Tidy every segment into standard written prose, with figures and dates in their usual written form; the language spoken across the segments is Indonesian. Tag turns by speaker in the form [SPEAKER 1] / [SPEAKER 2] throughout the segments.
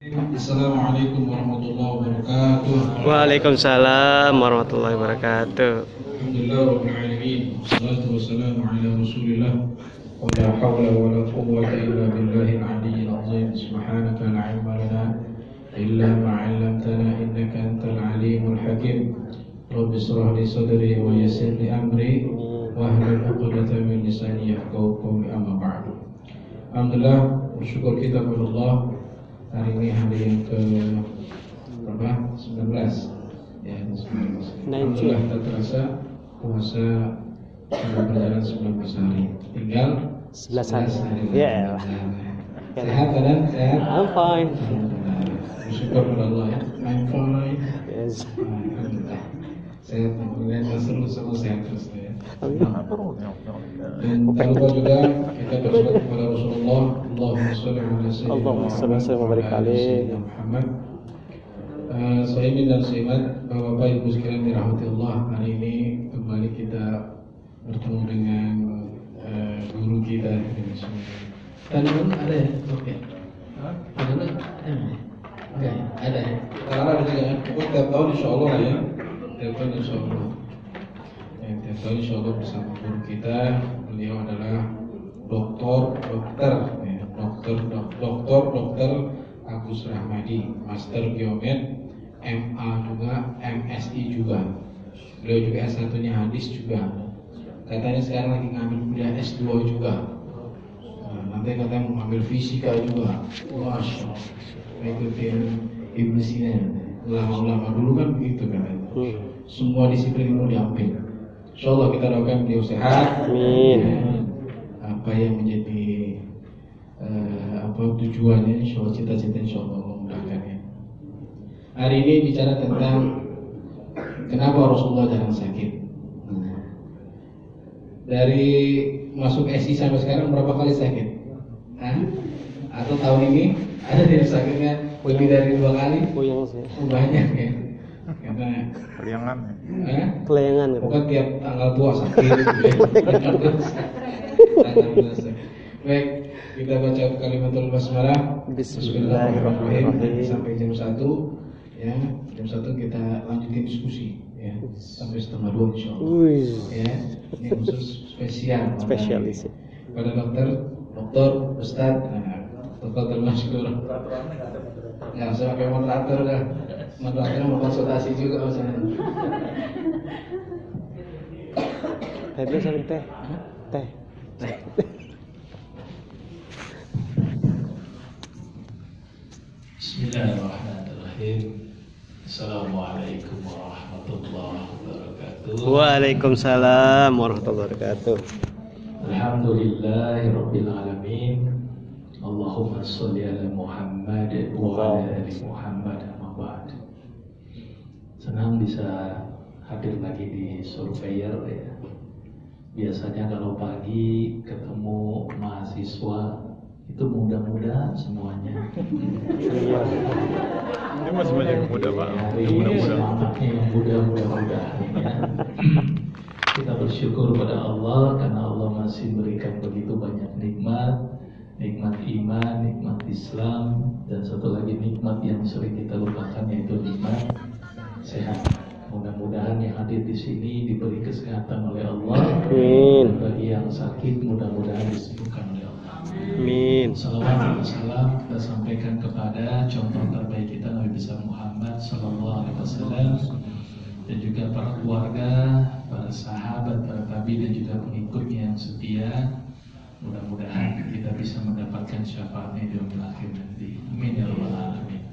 [SPEAKER 1] Assalamualaikum warahmatullahi wabarakatuh.
[SPEAKER 2] Waalaikumsalam warahmatullahi wabarakatuh.
[SPEAKER 1] Alhamdulillah rabbil alamin. Wassalatu wassalamu ala Rasulillah. Wa la haula wa la quwwata illa billahil aliyyil azim. Subhanaka la ilma lana illa ma 'allamtana innaka antal alimul hakim. Rabbi ishrah li sadri wa yassir li amri wahlul 'uqdatam min lisani yafqahu qawli, amma ba'du. Alhamdulillah, bersyukur kita kepada Allah. Hari ini hari yang ke berapa? 19 ya, 19. Alhamdulillah tak terasa puasa sudah berjalan 19 hari. Tinggal
[SPEAKER 2] 11 hari.
[SPEAKER 1] Ya. Sehat badan? Sehat?
[SPEAKER 2] I'm fine.
[SPEAKER 1] Bersyukur kepada Allah ya. I'm fine.
[SPEAKER 2] Yes.
[SPEAKER 1] Alhamdulillah. Sehat, kemudian seru semua sehat terus ya. Dan tak lupa juga kita bersyukur kepada Rasulullah. Allahumma sholli ala sayyidina Muhammad. Sohimin dan sohimat, Bapak Ibu sekalian dirahmati Allah. Hari ini kembali kita bertemu dengan guru kita. Tadi pun ada ya? Oke. Ada nggak? Enggak ya? Ada ya? Karena ada juga ya. Pokoknya tiap tahun insya Allah lah ya. Tiap tahun insya Allah. Tiap tahun insya Allah bersama guru kita. Beliau adalah dokter Agus Rahmadi, Master Geomet, MA juga, MSI juga. Beliau juga S1-nya hadis juga. Katanya sekarang lagi ngambil kuliah S2 juga. Nanti katanya mau ngambil fisika juga. Masya Allah. Ikutin Ibnu Sina. Ulama-ulama dulu kan begitu katanya. Semua disiplin mau diambil. Insyaallah kita doakan beliau sehat.
[SPEAKER 2] Amin.
[SPEAKER 1] Apa yang menjadi tujuannya, insyaallah cita-cita insyaallah Allah mudahkan ya. Hari ini bicara tentang kenapa Rasulullah jarang sakit. Dari masuk SI sampai sekarang berapa kali sakit? Atau tahun ini ada yang sakitnya lebih dari 2 kali? Banyak ya. Karena
[SPEAKER 2] kelayangan.
[SPEAKER 1] Bukan tiap tanggal tua sakit. Baik, kita baca kalimatul basmalah. Bismillahirrahmanirrahim sampai jam 1 ya. Jam 1 kita lanjutin diskusi ya. Sampai setengah 2 insyaallah. Ya. Ini khusus spesial
[SPEAKER 2] Spesialis.
[SPEAKER 1] pada dokter, ustaz, dokter masyhur. Ya, saya pakai moderator dah. Moderator mau konsultasi juga maksudnya.
[SPEAKER 2] Teh saling teh. Teh.
[SPEAKER 1] Bismillahirrahmanirrahim. Assalamualaikum warahmatullahi wabarakatuh.
[SPEAKER 2] Waalaikumsalam warahmatullahi wabarakatuh.
[SPEAKER 1] Alhamdulillahirabbil alamin. Allahumma sholli ala Muhammad wa ala ali Muhammad, amma ba'd. Senang bisa hadir lagi di Surveyor ya. Biasanya kalau pagi ketemu mahasiswa itu muda-muda semuanya.
[SPEAKER 3] Ini masih banyak yang muda Pak.
[SPEAKER 1] Hari ini semangatnya yang muda-muda. Ya. Kita bersyukur pada Allah karena Allah masih berikan begitu banyak nikmat iman, nikmat Islam, dan satu lagi nikmat yang sering kita lupakan yaitu nikmat sehat. Mudah-mudahan yang hadir di sini diberi kesehatan oleh Allah.
[SPEAKER 2] Amin.
[SPEAKER 1] Bagi yang sakit mudah-mudahan disembuhkan oleh Allah.
[SPEAKER 2] Amin.
[SPEAKER 1] Salawat dan salam kita sampaikan kepada contoh terbaik kita Nabi besar Muhammad Sallallahu Alaihi Wasallam, dan juga para keluarga, para sahabat, para tabi dan juga pengikutnya yang setia. Mudah-mudahan kita bisa mendapatkan syafaatnya di yaumil akhir nanti. Amin ya rabbal alamin.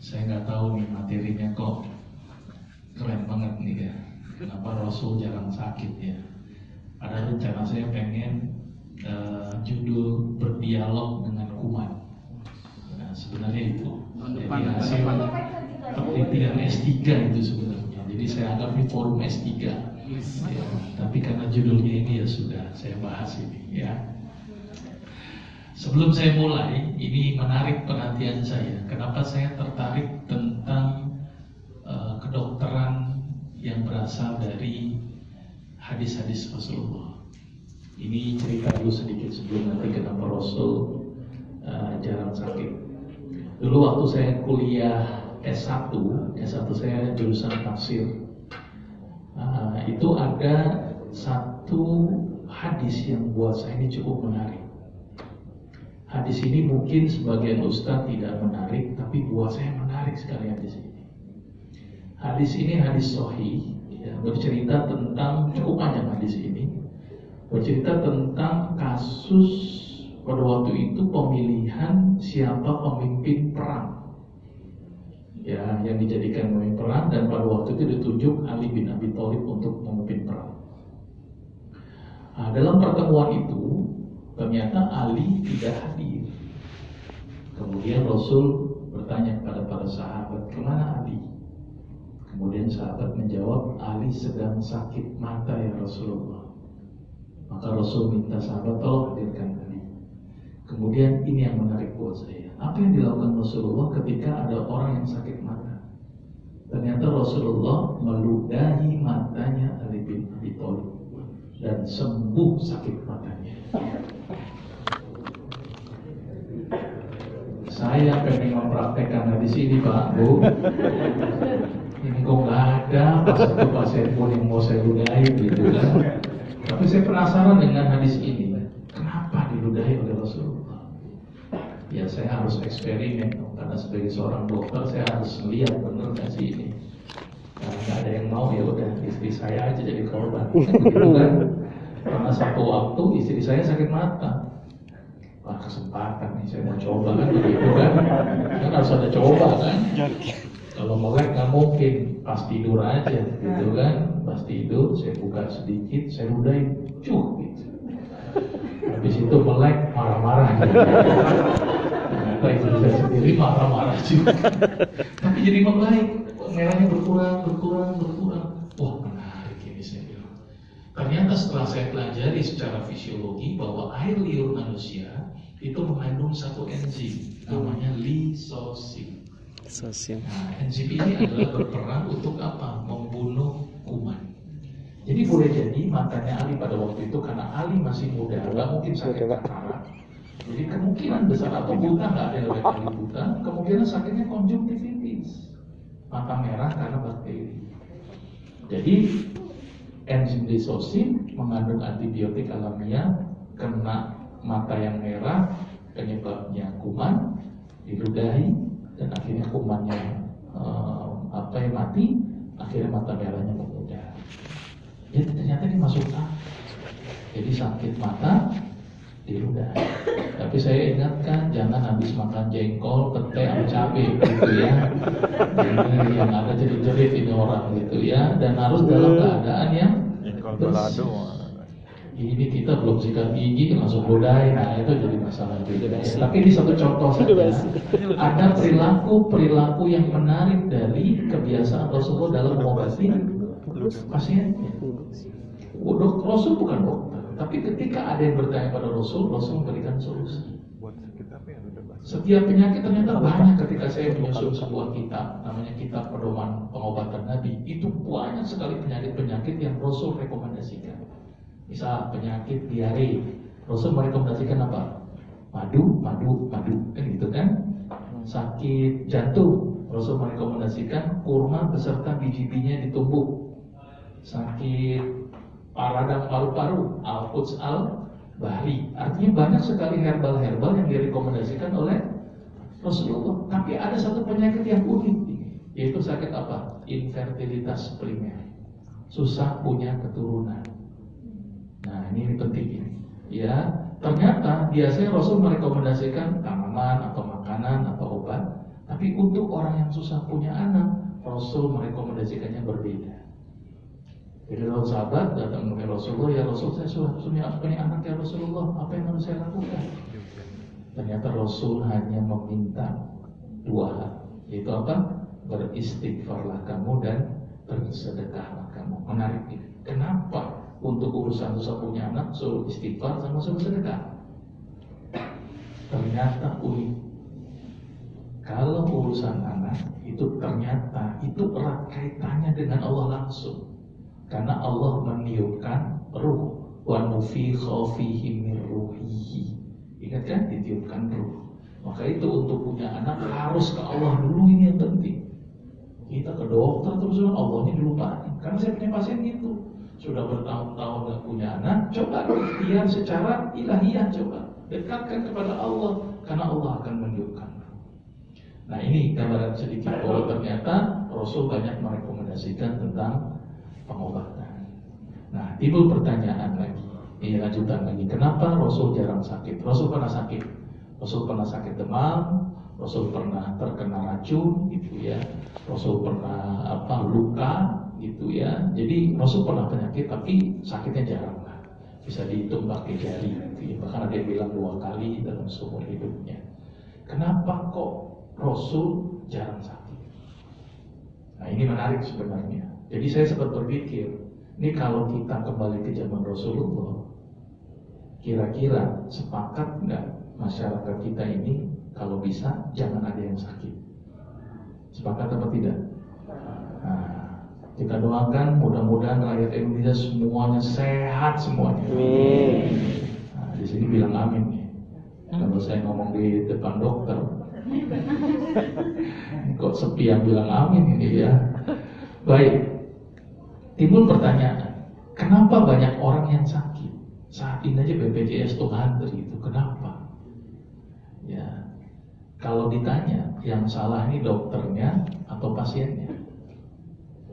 [SPEAKER 1] Saya nggak tahu nih materinya kok keren banget nih ya. Kenapa Rasul jarang sakit ya? Ada rencana saya pengen judul berdialog dengan kuman. Nah sebenarnya itu jadi hasil penelitian S3 itu sebenarnya. Jadi saya anggap ini forum S3 ya. Tapi karena judulnya ini ya sudah saya bahas ini ya. Sebelum saya mulai, ini menarik perhatian saya. Kenapa saya tertarik tentang kedokteran yang berasal dari hadis-hadis Rasulullah. Ini cerita dulu sedikit sebelum nanti kenapa Rasul jarang sakit. Dulu waktu saya kuliah S1 saya jurusan tafsir. Itu ada satu hadis yang buat saya ini cukup menarik. Hadis ini mungkin sebagian ustaz tidak menarik, tapi buat saya menarik sekali hadis ini. Hadis ini hadis sahih, ya, bercerita tentang, cukup panjang hadis ini, bercerita tentang kasus pada waktu itu pemilihan siapa pemimpin perang, ya, yang dijadikan pemimpin perang, dan pada waktu itu ditunjuk Ali bin Abi Thalib untuk memimpin perang. Nah, dalam pertemuan itu ternyata Ali tidak hadir. Kemudian Rasul bertanya kepada para sahabat, kemana Ali? Kemudian sahabat menjawab, Ali sedang sakit mata ya Rasulullah. Maka Rasul minta sahabat, tolong hadirkan Ali. Kemudian ini yang menarik buat saya. Apa yang dilakukan Rasulullah ketika ada orang yang sakit mata? Ternyata Rasulullah meludahi matanya Ali bin Abi Thalib dan sembuh sakit matanya. Saya pengen mempraktekkan hadis ini, Pak, Bu. Ini kok nggak ada pas satu pasien pun yang mau saya ludahi gitu kan. Tapi saya penasaran dengan hadis ini. Kenapa diludahi oleh Rasulullah? Ya saya harus eksperimen, karena sebagai seorang dokter saya harus melihat benar nggak sih ini. Karena nggak ada yang mau, ya udah istri saya aja jadi korban. Gitu kan? Karena satu waktu istri saya sakit mata. Wah, kesempatan nih saya mau coba kan begitu kan. Kan harus ada coba kan. Kalau melek nggak mungkin, pas tidur aja gitu kan. Pas tidur saya buka sedikit, saya ludahin, gitu. Habis itu melek marah-marah gitu. Ternyata istri saya sendiri marah-marah juga. Tapi jadi membaik, merahnya berkurang. Wah, menarik ini saya bilang. Ternyata setelah saya pelajari secara fisiologi bahwa air liur manusia itu mengandung satu enzim namanya lisosim. Nah, enzim ini adalah berperan untuk apa? Membunuh kuman. Jadi boleh jadi matanya Ali pada waktu itu karena Ali masih muda, nggak mungkin sakit katarak. Jadi kemungkinan besar, atau buta, nggak ada yang lebih kali buta, kemungkinan sakitnya konjungtivitis, mata merah karena bakteri. Jadi enzim lisosim mengandung antibiotik alamiah, kena mata yang merah, penyebabnya kuman, diludahi, dan akhirnya kumannya mati, akhirnya mata merahnya memudar. Jadi ternyata ini masuk akal. Jadi sakit mata diludahi. Tapi saya ingatkan, jangan habis makan jengkol, pete, sama cabai gitu ya. Ini yang ada jerit-jerit ini orang gitu ya, dan harus dalam keadaan yang bersih. Ini kita belum sikat gigi langsung ludahi, nah itu jadi masalah juga. Tapi ini satu contoh saja. Ada perilaku yang menarik dari kebiasaan Rasulullah dalam mengobati pasiennya. Rasul bukan dokter, tapi ketika ada yang bertanya pada Rasul memberikan solusi. Setiap penyakit ternyata banyak. Ketika saya menyusun sebuah kitab, namanya Kitab Pedoman Pengobatan Nabi, itu banyak sekali penyakit-penyakit yang Rasul rekomendasikan. Misal penyakit diare, Rasul merekomendasikan apa? Madu, kan gitu kan? Sakit jantung, Rasul merekomendasikan kurma beserta biji-bijinya ditumbuk. Sakit radang paru-paru, al-quds al-bahri. Artinya banyak sekali herbal-herbal yang direkomendasikan oleh Rasulullah. Tapi ada satu penyakit yang unik, yaitu sakit apa? Infertilitas primer, susah punya keturunan. Nah ini penting ini. Ya, ternyata biasanya Rasul merekomendasikan tanaman atau makanan atau obat. Tapi untuk orang yang susah punya anak, Rasul merekomendasikannya berbeda. Jadi kalau sahabat datang ke Rasulullah, ya Rasul, saya susah punya anak ya Rasulullah, apa yang harus saya lakukan? Ternyata Rasul hanya meminta dua hal, yaitu apa? Beristighfarlah kamu dan bersedekahlah kamu. Menarik ini. Kenapa? Untuk urusan susah punya anak suruh istighfar sama suruh sedekah. Ternyata unik. Kalau urusan anak itu ternyata itu erat kaitannya dengan Allah langsung. Karena Allah meniupkan ruh, wa nufikha fihi min ruhihi. Ingat kan, ditiupkan ruh. Maka itu untuk punya anak harus ke Allah dulu, ini yang penting. Kita ke dokter terus Allahnya dilupain. Karena saya punya pasien gitu, sudah bertahun-tahun gak punya anak, coba ikhtiar secara ilahiyah, coba dekatkan kepada Allah, karena Allah akan menunjukkan. Nah ini gambaran sedikit bahwa ternyata Rasul banyak merekomendasikan tentang pengobatan. Nah timbul pertanyaan lagi, ini lanjutan lagi, kenapa Rasul jarang sakit? Rasul pernah sakit, Rasul pernah sakit demam, Rasul pernah terkena racun gitu ya, Rasul pernah luka gitu ya. Jadi Rasul pernah penyakit tapi sakitnya jarang lah, bisa dihitung pakai jari gitu ya. Bahkan ada yang bilang 2 kali dalam seumur hidupnya. Kenapa kok Rasul jarang sakit? Nah ini menarik sebenarnya. Jadi saya sempat berpikir, ini kalau kita kembali ke zaman Rasulullah, kira-kira sepakat nggak masyarakat kita ini kalau bisa jangan ada yang sakit? Sepakat apa tidak? Nah, kita doakan mudah-mudahan rakyat Indonesia semuanya sehat semuanya.
[SPEAKER 2] Amin.
[SPEAKER 1] Nah, di sini bilang amin nih. Kalau saya ngomong di depan dokter, kok sepi yang bilang amin ini ya. Baik, timbul pertanyaan, kenapa banyak orang yang sakit? Saat ini aja BPJS tuh ngantri itu, kenapa? Ya, kalau ditanya yang salah ini dokternya atau pasiennya?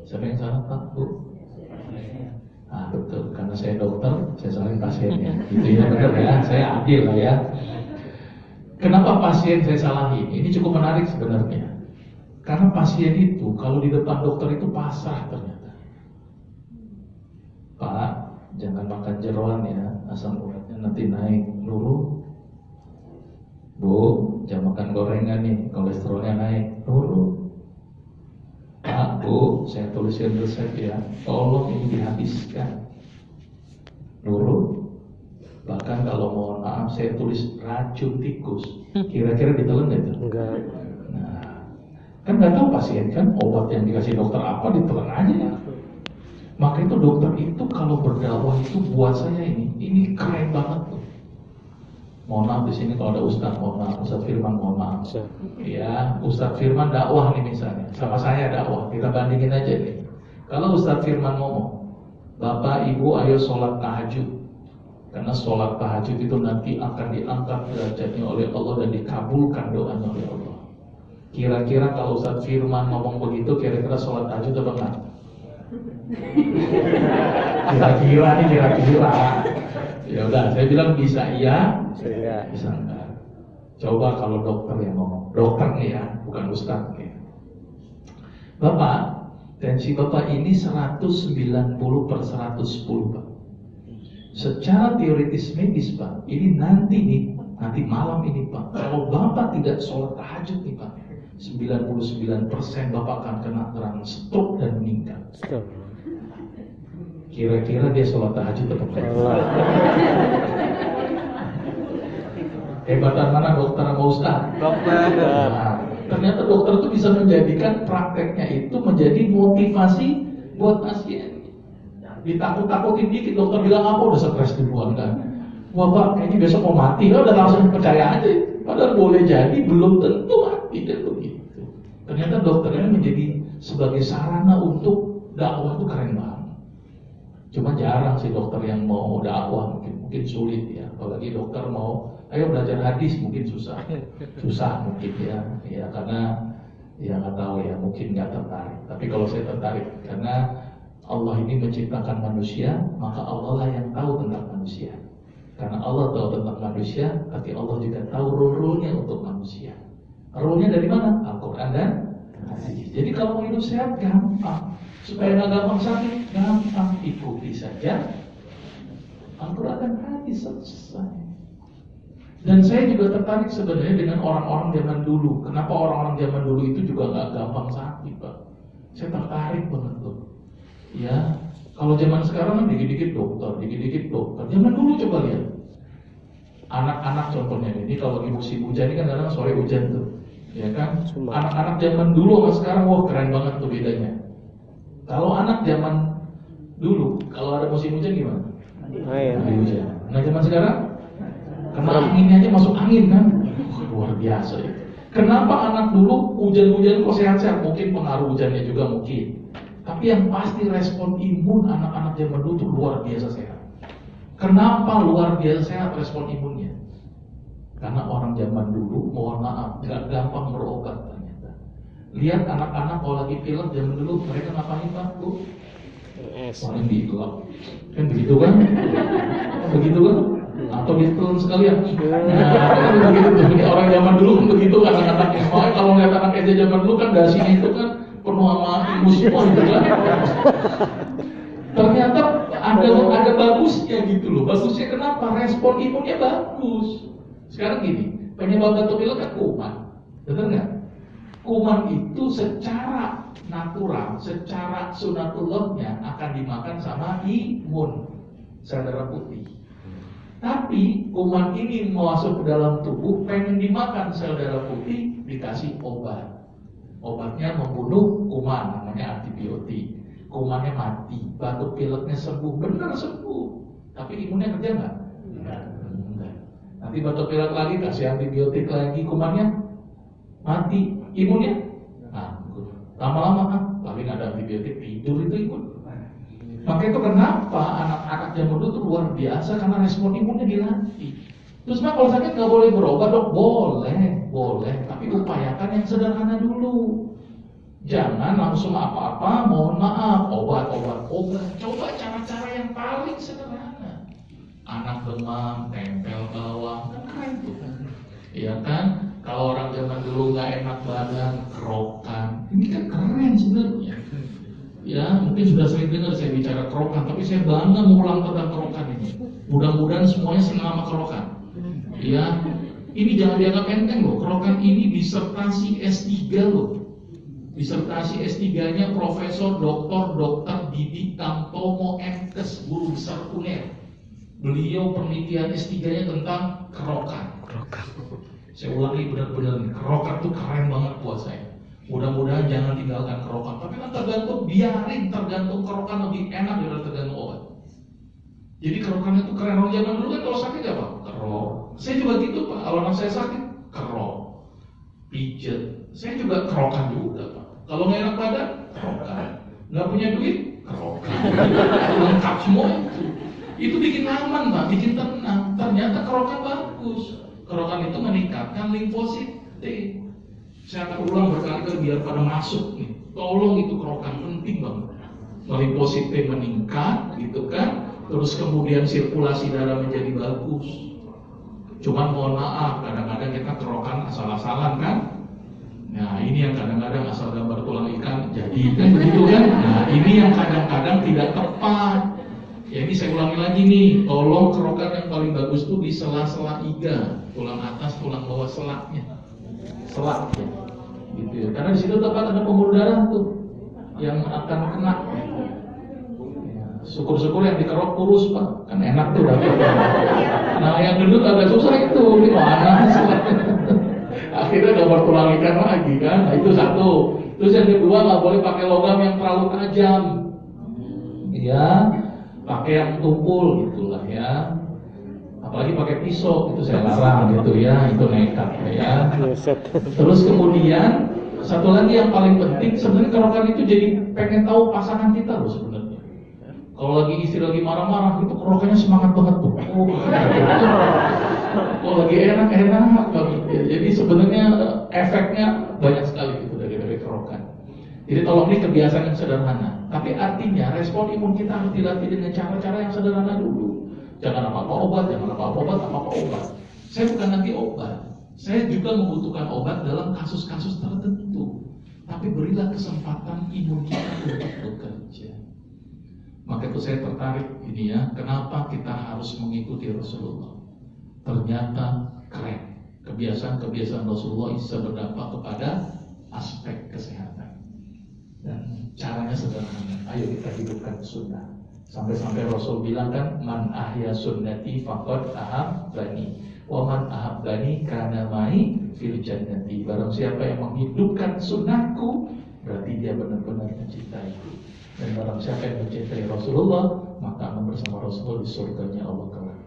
[SPEAKER 1] Siapa yang salah Pak, Bu? Ah betul, karena saya dokter, saya salahin pasiennya. Gitu ya, betul ya, saya adil lah ya. Kenapa pasien saya salahin? Ini cukup menarik sebenarnya. Karena pasien itu kalau di depan dokter itu pasrah ternyata. Pak, jangan makan jeroan ya, asam uratnya nanti naik. Nurul. Bu, jangan makan gorengan nih, kolesterolnya naik. Nurul. Pak, Bu, saya tulisin resep ya, tolong ini dihabiskan. Nurul. Bahkan kalau mohon maaf saya tulis racun tikus, kira-kira ditelan nggak itu?
[SPEAKER 2] Enggak.
[SPEAKER 1] Nah, kan nggak tahu pasien kan obat yang dikasih dokter apa ditelan aja ya. Maka itu dokter itu kalau berdakwah itu buat saya ini keren banget tuh. Mohon maaf di sini kalau ada Ustadz, mohon maaf Ustadz Firman, mohon maaf. Ya, Ustadz Firman dakwah nih misalnya, sama saya dakwah, kita bandingin aja nih. Kalau Ustadz Firman ngomong, Bapak Ibu ayo sholat tahajud. Karena sholat tahajud itu nanti akan diangkat derajatnya oleh Allah dan dikabulkan doanya oleh Allah. Kira-kira kalau Ustadz Firman ngomong begitu, kira-kira sholat tahajud apa enggak? Kira-kira. Ya udah, saya bilang bisa iya, bisa enggak. Coba kalau dokter yang ngomong, dokter nih ya, bukan Ustadz nih. Bapak, tensi Bapak ini 190/110 Pak. Secara teoritis medis Pak, ini nanti malam ini Pak, kalau Bapak tidak sholat tahajud nih Pak, 99% Bapak akan kena serangan stroke dan meninggal. Kira-kira dia sholat tahajud atau enggak? Hebatan mana dokter sama ustaz?
[SPEAKER 2] Dokter.
[SPEAKER 1] Nah, ternyata dokter itu bisa menjadikan prakteknya itu menjadi motivasi buat pasien. Ditakut-takutin dikit, dokter bilang apa udah stres duluan kan. Wah Pak, kayaknya besok mau mati, udah langsung percaya aja. Padahal boleh jadi belum tentu mati dan begitu. Ternyata dokter ini menjadi sebagai sarana untuk dakwah itu keren banget. Cuma jarang sih dokter yang mau dakwah, mungkin sulit ya. Apalagi dokter mau, ayo belajar hadis mungkin susah mungkin ya karena ya nggak tahu ya, mungkin nggak tertarik. Tapi kalau saya tertarik karena Allah ini menciptakan manusia, maka Allah lah yang tahu tentang manusia. Karena Allah tahu tentang manusia, tapi Allah juga tahu rule-nya untuk manusia. Rule-nya dari mana? Al-Quran dan hadis. Jadi kalau mau hidup sehat gampang, supaya nggak gampang sakit, gampang ikuti saja Al-Quran dan hadis, selesai. Dan saya juga tertarik sebenarnya dengan orang-orang zaman dulu. Kenapa orang-orang zaman dulu itu juga nggak gampang sakit, Pak? Saya tertarik banget tuh. Ya, kalau zaman sekarang kan dikit-dikit dokter. Zaman dulu coba lihat. Anak-anak contohnya ini kalau lagi musim hujan ini kan kadang sore hujan tuh, ya kan? Anak-anak zaman dulu sama sekarang, wah keren banget tuh bedanya. Kalau anak zaman dulu, kalau ada musim hujan gimana? Hujan. Nah zaman sekarang, kena anginnya aja masuk angin kan? Luar biasa ya. Kenapa anak dulu hujan-hujan kok sehat-sehat? Mungkin pengaruh hujannya juga mungkin. Tapi yang pasti respon imun anak-anak zaman dulu tuh luar biasa sehat. Kenapa luar biasa sehat respon imunnya? Karena orang zaman dulu, mohon maaf, gak gampang berobat ternyata. Lihat anak-anak kalau lagi pilek zaman dulu, mereka ngapain Pak? Bu? Paling digelap. Kan begitu kan? Begitu kan? Atau ditelan sekalian. Nah, begitu. Orang zaman dulu kan begitu kan anak-anaknya. Makanya kalau lihat anak SD zaman dulu kan dasinya itu kan penuh sama ilmu semua gitu kan. Ternyata ada bagusnya gitu loh. Bagusnya kenapa? Respon imunnya bagus. Sekarang gini, penyebab batuk pilek kan kuman. Betul nggak? Kuman itu secara natural, secara sunatullahnya akan dimakan sama imun sel darah putih. Tapi kuman ini masuk ke dalam tubuh, pengen dimakan sel darah putih, dikasih obat. Obatnya membunuh kuman, namanya antibiotik. Kumannya mati, batuk pileknya sembuh, benar sembuh. Tapi imunnya kerja nggak? Enggak. Nanti batuk pilek lagi, kasih antibiotik lagi, kumannya mati, imunnya lama-lama paling ada antibiotik, tidur itu imun. Maka itu kenapa anak-anak zaman dulu tuh luar biasa, karena respon imunnya dilatih. Terus mah kalau sakit nggak boleh berobat dok? Boleh, tapi upayakan yang sederhana dulu. Jangan langsung apa-apa, mohon maaf, obat. Coba cara-cara yang paling sederhana. Anak demam, tempel bawang, kan keren tuh. Iya kan? Kalau orang zaman dulu nggak enak badan, kerokan. Ini kan keren sebenarnya. Ya, mungkin sudah sering dengar saya bicara kerokan, tapi saya bangga mengulang tentang kerokan ini. Mudah-mudahan semuanya senang sama kerokan. Ya, ini jangan dianggap enteng loh. Kerokan ini disertasi S3 loh. Disertasi S3-nya Profesor Dr. Didi Tamtomo MKes, guru besar UNER. Beliau penelitian S3-nya tentang kerokan. Saya ulangi benar-benar nih, kerokan tuh keren banget buat saya. Mudah-mudahan jangan tinggalkan kerokan. Tapi kan tergantung kerokan lebih enak daripada tergantung obat. Jadi kerokan itu keren. Orang zaman dulu kan kalau sakit apa? Kerok. Saya juga gitu Pak. Kalau anak saya sakit, kerok, pijet. Saya juga kerokan juga Pak. Kalau nggak enak badan, kerokan. Nggak punya duit, kerokan. Lengkap semua itu. Itu bikin aman Pak, bikin tenang. Ternyata kerokan bagus. Kerokan itu meningkatkan limfosit T. Saya akan ulang berkali-kali biar pada masuk nih. Tolong itu kerokan penting banget. Limfosit T meningkat, gitu kan. Terus kemudian sirkulasi darah menjadi bagus. Cuman mohon maaf, kadang-kadang kita kerokan asal-asalan kan. Nah ini yang kadang-kadang asal gambar tulang ikan jadi kan begitu kan. Nah ini yang kadang-kadang tidak tepat. Ya ini saya ulangi lagi nih, tolong kerokan yang paling bagus tuh di sela-sela iga, tulang atas, tulang bawah selaknya, selak ya, gitu ya. Karena di situ tempat ada pembuluh darah tuh yang akan kena. Syukur-syukur yang dikerok kurus Pak, kan enak tuh dapat. Nah yang gendut agak susah itu, gimana? Akhirnya gambar tulang ikan lagi kan, nah, itu satu. Terus yang kedua nggak boleh pakai logam yang terlalu tajam, ya. Pakai yang tumpul gitulah ya. Apalagi pakai pisau itu saya larang gitu ya, itu nekat ya. Terus kemudian satu lagi yang paling penting sebenarnya kerokan itu jadi pengen tahu pasangan kita loh sebenarnya. Kalau lagi istri lagi marah-marah itu kerokannya semangat banget tuh. Kalau lagi enak banget ya. Jadi sebenarnya efeknya banyak sekali gitu dari kerokan. Jadi tolong ini kebiasaan yang sederhana. Tapi artinya respon imun kita harus dilatih dengan cara-cara yang sederhana dulu. Jangan apa-apa obat, apa-apa obat. Saya bukan anti obat. Saya juga membutuhkan obat dalam kasus-kasus tertentu. Tapi berilah kesempatan imun kita untuk bekerja. Maka itu saya tertarik ini ya. Kenapa kita harus mengikuti Rasulullah? Ternyata keren. Kebiasaan-kebiasaan Rasulullah bisa berdampak kepada aspek kesehatan. Dan caranya sederhana. Ayo kita hidupkan sunnah. Sampai-sampai Rasul bilang kan, man ahya sunnati faqad ahabbani, wa man ahabbani kana mai fil jannati. Barang siapa yang menghidupkan sunnahku, berarti dia benar-benar mencintaiku. Dan barang siapa yang mencintai Rasulullah, maka akan bersama Rasulullah di surganya Allah kelak.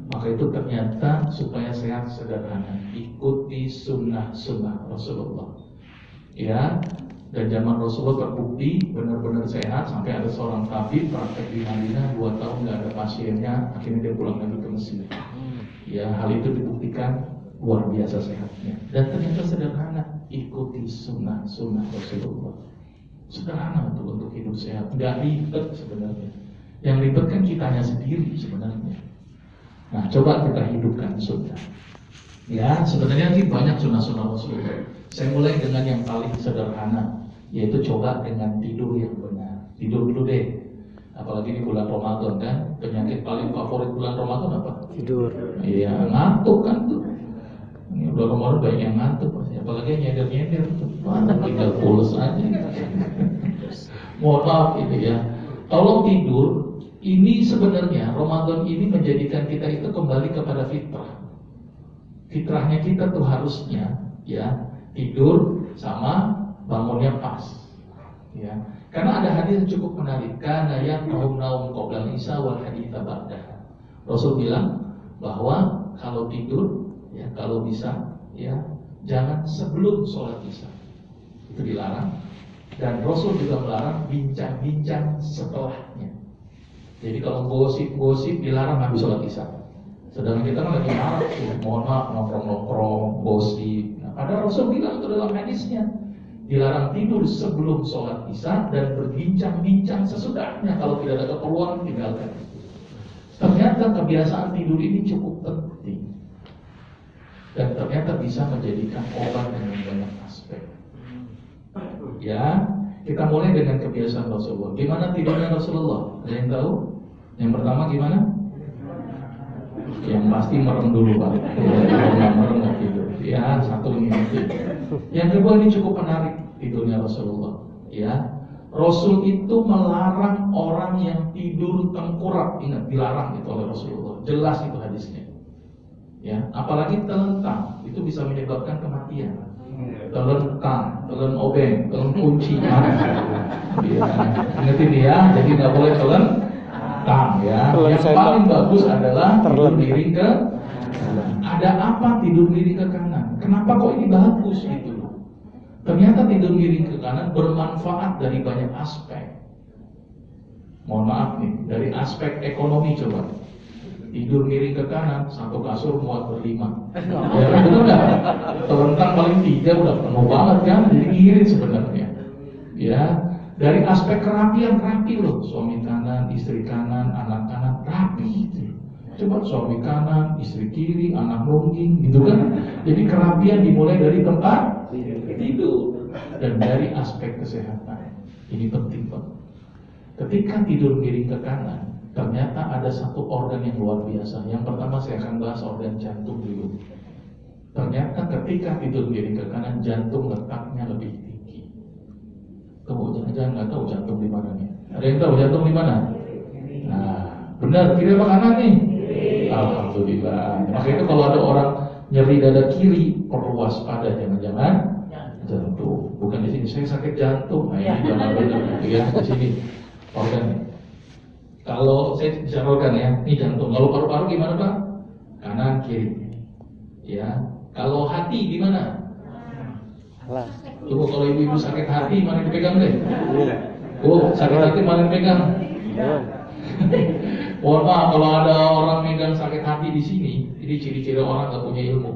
[SPEAKER 1] Maka itu ternyata supaya sehat sederhana, ikuti sunnah-sunnah Rasulullah. Ya, dan zaman Rasulullah terbukti benar-benar sehat sampai ada seorang tabib praktek di Madinah 2 tahun nggak ada pasiennya, akhirnya dia pulang lagi ke Mesir. Ya, hal itu dibuktikan luar biasa sehatnya. Dan ternyata sederhana, ikuti sunnah-sunnah Rasulullah. Sederhana untuk hidup sehat, nggak ribet sebenarnya. Yang ribet kan kitanya sendiri sebenarnya. Nah, coba kita hidupkan sunnah. Ya, sebenarnya sih banyak sunnah-sunnah Rasulullah. Saya mulai dengan yang paling sederhana, yaitu coba dengan tidur yang benar. Tidur dulu deh. Apalagi di bulan Ramadan kan, penyakit paling favorit bulan Ramadan apa? Tidur. Iya, ngantuk kan tuh. Ini bulan Ramadan banyak yang ngantuk, apalagi nyender-nyender tuh. Mana tinggal pulas aja. Mohon maaf itu ya. Kalau tidur, ini sebenarnya Ramadan ini menjadikan kita itu kembali kepada fitrah. Fitrahnya kita tuh harusnya ya tidur sama bangunnya pas. Ya. Karena ada hadis yang cukup menarik, kana yaqum naum qabla isya wal haditsa ba'daha. Rasul bilang bahwa kalau tidur ya kalau bisa ya jangan sebelum sholat isya. Itu dilarang. Dan Rasul juga melarang bincang-bincang setelahnya. Jadi kalau gosip dilarang habis sholat isya. Sedangkan kita kan lagi marah tuh, mohon maaf nongkrong-nongkrong, gosip. Nah, padahal Rasul bilang itu dalam hadisnya dilarang tidur sebelum sholat isya dan berbincang-bincang sesudahnya. Kalau tidak ada keperluan tinggalkan. Ternyata kebiasaan tidur ini cukup penting dan ternyata bisa menjadikan obat dengan banyak aspek. Ya. Kita mulai dengan kebiasaan Rasulullah. Gimana tidurnya Rasulullah? Ada yang tahu? Yang pertama gimana? Yang pasti merem dulu Pak. Kalau nggak merem nggak tidur. Ya, satu ini. Yang kedua ini cukup menarik tidurnya Rasulullah. Ya, Rasul itu melarang orang yang tidur tengkurap. Ingat, dilarang itu oleh Rasulullah. Jelas itu hadisnya. Ya, apalagi telentang itu bisa menyebabkan kematian. Telentang, telen obeng, telen kunci. Ya, ingetin ya, jadi nggak boleh telentang ya. Yang paling bagus adalah tidur miring ke kanan. Ada apa tidur miring ke kanan? Kenapa kok ini bagus gitu? Ternyata tidur miring ke kanan bermanfaat dari banyak aspek. Mohon maaf nih, dari aspek ekonomi coba. Tidur miring ke kanan, satu kasur muat berlima. Ya kan betul nggak? Telentang paling 3 udah penuh banget kan? Jadi irit sebenarnya. Ya, dari aspek kerapian rapi loh. Suami kanan, istri kanan, anak kanan rapi. Coba suami kanan, istri kiri, anak nungging, gitu kan? Jadi kerapian dimulai dari tempat tidur dan dari aspek kesehatan. Ini penting Pak. Ketika tidur miring ke kanan, ternyata ada satu organ yang luar biasa. Yang pertama saya akan bahas organ jantung dulu. Ternyata ketika tidur miring ke kanan, jantung letaknya lebih tinggi. Kamu jangan nggak tahu jantung di mana nih? Ada yang tahu jantung di mana? Nah, benar kiri apa kanan nih? Alhamdulillah. Makanya itu kalau ada orang nyeri dada kiri, perlu waspada, jangan-jangan jantung. Bukan di sini saya sakit jantung. Nah, ini jangan benar ya di sini organ. Kalau saya bisa organ ya, ini jantung. Kalau paru-paru gimana Pak? Kanan kiri. Ya. Kalau hati gimana? Tunggu, kalau ibu-ibu sakit hati mana dipegang deh? Oh, sakit hati mana dipegang? Mohon maaf kalau ada orang megang sakit hati di sini, ini ciri-ciri orang nggak punya ilmu.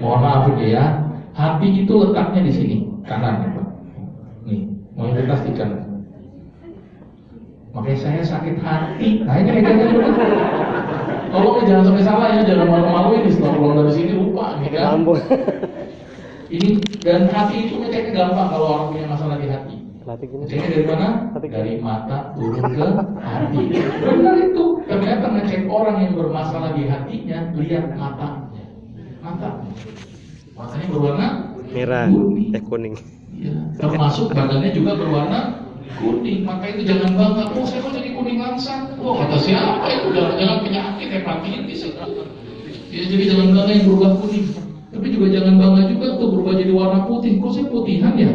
[SPEAKER 1] Mohon maaf ya. Hati itu letaknya di sini, kanan Pak. Nih, mayoritas di kanan. Makanya saya sakit hati. Nah ini megangnya benar. Tolong jangan sampai salah ya, jangan malu-malu ini setelah pulang dari sini lupa nih kan. Ini dan hati itu ngeceknya gampang kalau orang punya masalah di hati. Ngeceknya dari mana? Dari mata turun ke hati. Benar itu. Ternyata ngecek orang yang bermasalah di hatinya, lihat matanya. Matanya berwarna
[SPEAKER 2] merah, kuning.
[SPEAKER 1] Ya, termasuk badannya juga berwarna kuning. Maka itu jangan bangga. Oh saya kok jadi kuning langsat. Oh kata siapa itu? Jangan penyakit hepatitis itu. Ya, jadi jangan bangga yang berubah kuning. Tapi juga jangan bangga juga tuh berubah jadi warna putih. Kok saya putihan ya?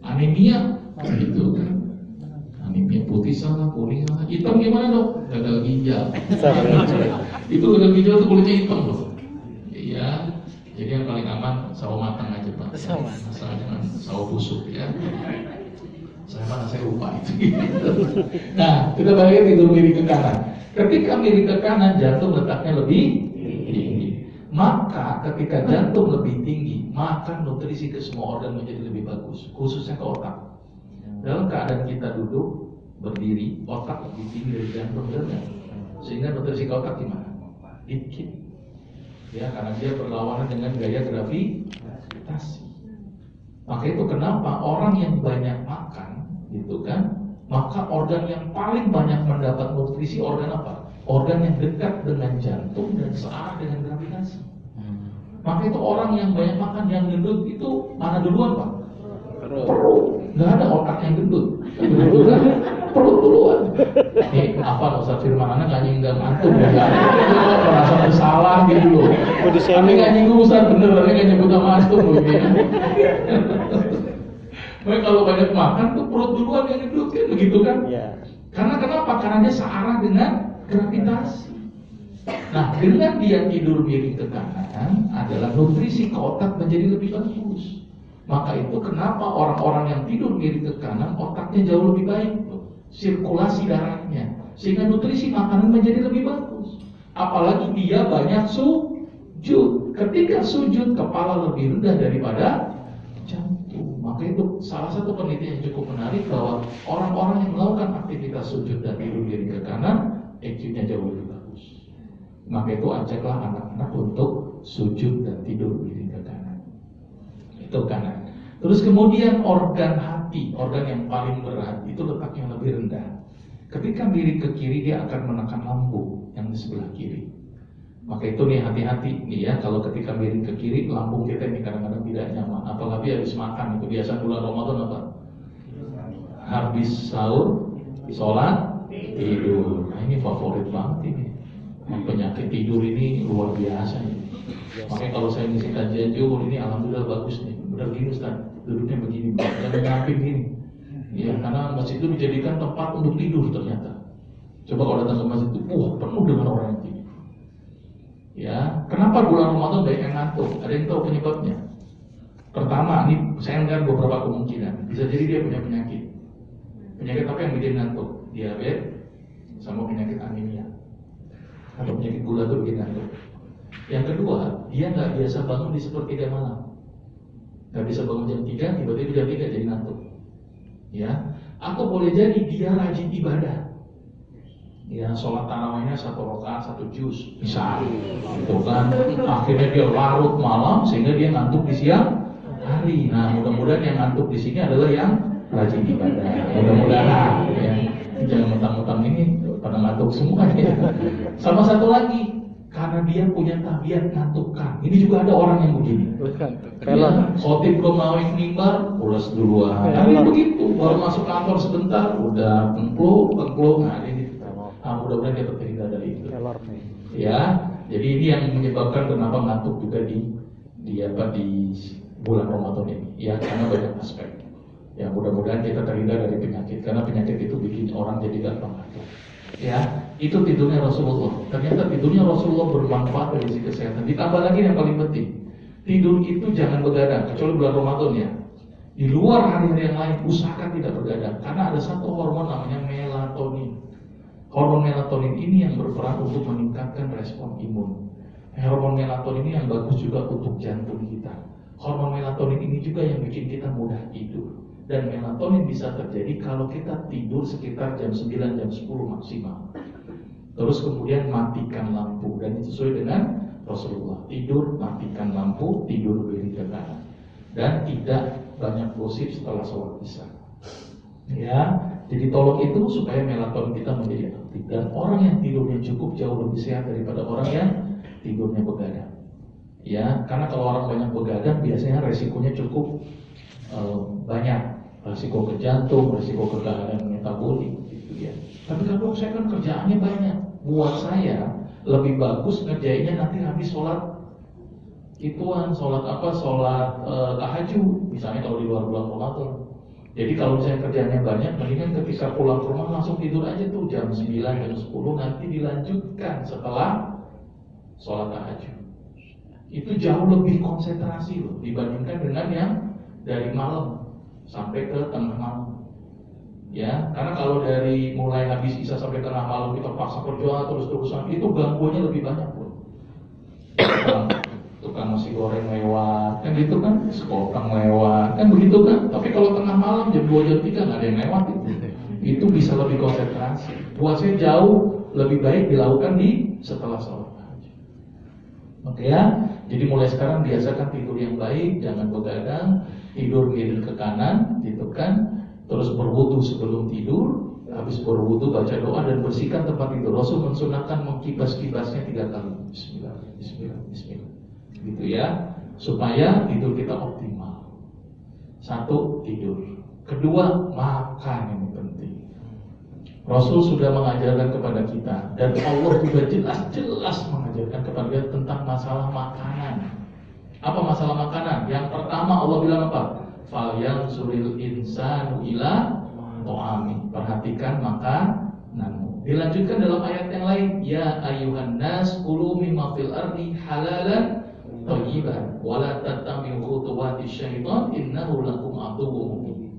[SPEAKER 1] Anemia gitu kan. Nah, Anemia putih salah, kuning salah, hitam gimana dok? Gagal ginjal. Itu gagal ginjal tuh kulitnya hitam loh. Iya, jadi yang paling aman sawo matang aja pak. Asal jangan sawo busuk ya. Saya lupa itu. Nah, kita balik tidur miring ke kanan. Ketika miring ke kanan, jantung letaknya lebih tinggi. Maka ketika jantung lebih tinggi, maka nutrisi ke semua organ menjadi lebih bagus, khususnya ke otak. Dalam keadaan kita duduk, berdiri, otak lebih tinggi dari jantung, benar. Sehingga nutrisi ke otak gimana? Dikit. Ya, karena dia berlawanan dengan gaya gravitasi. Maka itu kenapa orang yang banyak makan, gitu kan? Maka organ yang paling banyak mendapat nutrisi organ apa? Organ yang dekat dengan jantung dan searah dengan gravitasi. Maka itu orang yang banyak makan, yang gendut itu mana duluan pak? Perut. Nggak ada otak yang gendut. Perut duluan. Apa Ustaz Firman Ana nggak nyinggung antum ya? Merasa bersalah gitu loh. Tapi nggak nyinggung Ustaz bener, tapi nggak nyebut sama antum loh. Baik, kalau banyak makan tuh perut duluan yang gendut kan begitu kan? Iya. Karena kenapa? Karena dia searah dengan gravitasi. Nah, dengan dia tidur miring ke kanan adalah nutrisi ke otak menjadi lebih bagus. Maka itu kenapa orang-orang yang tidur miring ke kanan otaknya jauh lebih baik, sirkulasi darahnya, sehingga nutrisi makanan menjadi lebih bagus. Apalagi dia banyak sujud. Ketika sujud kepala lebih rendah daripada jantung. Maka itu salah satu penelitian yang cukup menarik bahwa orang-orang yang melakukan aktivitas sujud dan tidur miring ke kanan EQ-nya jauh lebih bagus. Maka itu ajaklah anak-anak untuk sujud dan tidur miring ke kanan. Itu kanan. Terus kemudian organ hati, organ yang paling berat itu letaknya lebih rendah. Ketika miring ke kiri dia akan menekan lambung yang di sebelah kiri. Maka itu nih hati-hati nih ya, kalau ketika miring ke kiri lambung kita ini kadang-kadang tidak nyaman. Apalagi habis makan, itu biasa bulan Ramadan apa? Habis sahur, sholat, tidur. Nah ini favorit banget ini. Penyakit tidur ini luar biasa nih. Makanya kalau saya ngisi kajian juhur ini alhamdulillah bagus nih. Benar gini Ustaz, duduknya begini, jangan ngamping gini. Ya, karena masjid itu dijadikan tempat untuk tidur ternyata. Coba kalau datang ke masjid itu, penuh dengan orang yang tidur. Ya, kenapa bulan Ramadan banyak yang ngantuk? Ada yang tahu penyebabnya? Pertama, ini saya melihat beberapa kemungkinan. Bisa jadi dia punya penyakit. Penyakit apa yang bikin ngantuk? Diabetes sama penyakit anemia. Atau penyakit gula itu bikin ngantuk. Yang kedua, dia nggak biasa bangun di sepertiga malam. Nggak bisa bangun jam 3, tiba-tiba jam 3 jadi ngantuk. Ya, atau boleh jadi dia rajin ibadah. Ya, sholat tarawihnya 1 rakaat 1 juz, misal, itu kan. Akhirnya dia larut malam sehingga dia ngantuk di siang hari. Nah, mudah-mudahan yang ngantuk di sini adalah yang rajin ibadah. Mudah-mudahan, ya. Jangan mentang-mentang ini pada ngantuk semua ya. Sama satu lagi, karena dia punya tabiat ngantukkan. Ini juga ada orang yang begini. Ya, khotib belum naik mimbar, ulas duluan. Tapi begitu, baru masuk kantor sebentar, udah pengkluk. Nah, ini. Mudah-mudahan kita terhindar dari itu. Ya, jadi ini yang menyebabkan kenapa ngantuk juga di bulan Ramadan ini. Ya, karena banyak aspek. Ya, mudah-mudahan kita terhindar dari penyakit, karena penyakit itu bikin orang jadi gampang ngantuk. Ya, itu tidurnya Rasulullah. Ternyata tidurnya Rasulullah bermanfaat dari sisi kesehatan. Ditambah lagi yang paling penting, tidur itu jangan begadang, kecuali bulan Ramadan ya. Di luar hari-hari yang lain, usahakan tidak begadang, karena ada satu hormon namanya melatonin. Hormon melatonin ini yang berperan untuk meningkatkan respon imun. Hormon melatonin ini yang bagus juga untuk jantung kita. Hormon melatonin ini juga yang bikin kita mudah tidur. Dan melatonin bisa terjadi kalau kita tidur sekitar jam 9, jam 10 maksimal. Terus kemudian matikan lampu. Dan itu sesuai dengan Rasulullah. Tidur, matikan lampu, tidur beri ke kanan. Dan tidak banyak gosip setelah sholat isya. Ya, jadi tolong itu supaya melatonin kita menjadi aktif. Dan orang yang tidurnya cukup jauh lebih sehat daripada orang yang tidurnya begadang. Ya, karena kalau orang banyak begadang biasanya resikonya cukup banyak. Resiko ke jantung, resiko ke keadaan metabolik gitu ya. Tapi kalau saya kan kerjaannya banyak. Buat saya lebih bagus ngerjainnya nanti habis sholat ituan, sholat tahajud. Misalnya kalau di luar bulan Ramadan. Jadi kalau misalnya kerjanya banyak, mendingan ketika pulang ke rumah langsung tidur aja tuh jam 9, jam 10, nanti dilanjutkan setelah sholat tahajud. Itu jauh lebih konsentrasi loh dibandingkan dengan yang dari malam sampai ke tengah malam. Ya, karena kalau dari mulai habis isya sampai tengah malam kita paksa berdoa terus-terusan, itu gangguannya lebih banyak loh. Tukang nasi goreng lewat, kan gitu kan, sekotang lewat, kan begitu kan. Tapi kalau tengah malam jam 2, jam 3 nggak ada yang lewat itu bisa lebih konsentrasi. Buat saya jauh lebih baik dilakukan di setelah sholat tahajud. Oke ya, jadi mulai sekarang biasakan tidur yang baik, jangan begadang, tidur miring ke kanan, gitu kan. Terus berwudu sebelum tidur, habis berwudu baca doa dan bersihkan tempat tidur. Rasul mensunahkan mengkibas-kibasnya 3 kali. Bismillah, Bismillah, Bismillah. Gitu ya, supaya tidur kita optimal. Satu, tidur. Kedua, makan yang penting. Rasul sudah mengajarkan kepada kita, dan Allah juga jelas-jelas mengajarkan kepada kita tentang masalah makanan. Apa masalah makanan? Yang pertama Allah bilang apa? Falyanzuril insanu ila ta'ami. Perhatikan makananmu. Dilanjutkan dalam ayat yang lain, ya ayyuhan nas kulu mimma fil ardi halalan thayyiban wala tattabi'u khutuwatis syaitan innahu lakum aduwwun mubin.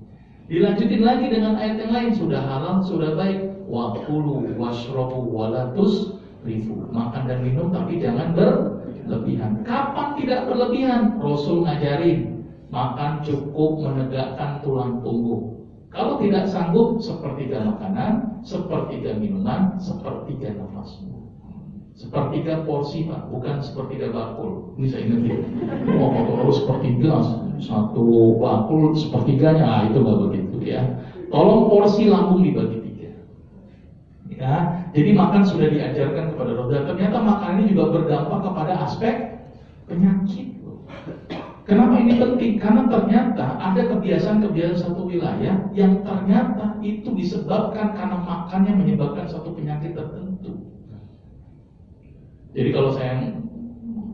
[SPEAKER 1] Dilanjutin lagi dengan ayat yang lain, sudah halal, sudah baik, wa kulu washrabu wala tusrifu. Makan dan minum tapi jangan berlebihan. Kapan tidak berlebihan? Rasul ngajarin makan cukup menegakkan tulang punggung. Kalau tidak sanggup, sepertiga makanan, sepertiga minuman, sepertiga nafasmu. Sepertiga porsi Pak, bukan sepertiga bakul. Ini saya ingat. Kalau harus sepertiga, satu bakul sepertiganya, itu nggak begitu ya. Tolong porsi lambung dibagi 3. Ya, jadi makan sudah diajarkan kepada roda. Ternyata makan ini juga berdampak kepada aspek penyakit. Kenapa ini penting? Karena ternyata ada kebiasaan-kebiasaan satu wilayah yang ternyata itu disebabkan karena makannya menyebabkan satu penyakit tertentu. Jadi kalau saya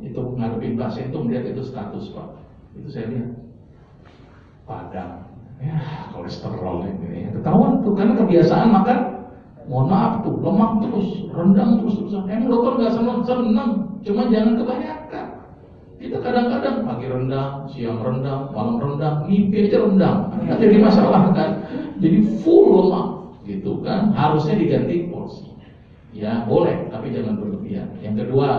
[SPEAKER 1] itu ngadepin pasien itu melihat itu status Pak, itu saya lihat padang, ya kolesterol ini, ketahuan tuh karena kebiasaan makan, mohon maaf tuh lemak terus, rendang terus-terusan. Emang dokter nggak senang, cuma jangan kebanyakan. Kita kadang-kadang pagi rendang, siang rendang, malam rendang, mimpi aja rendang, nggak jadi masalah kan? Jadi full lemak, gitu kan? Harusnya diganti porsi. Ya boleh, tapi jangan berlebihan. Yang kedua,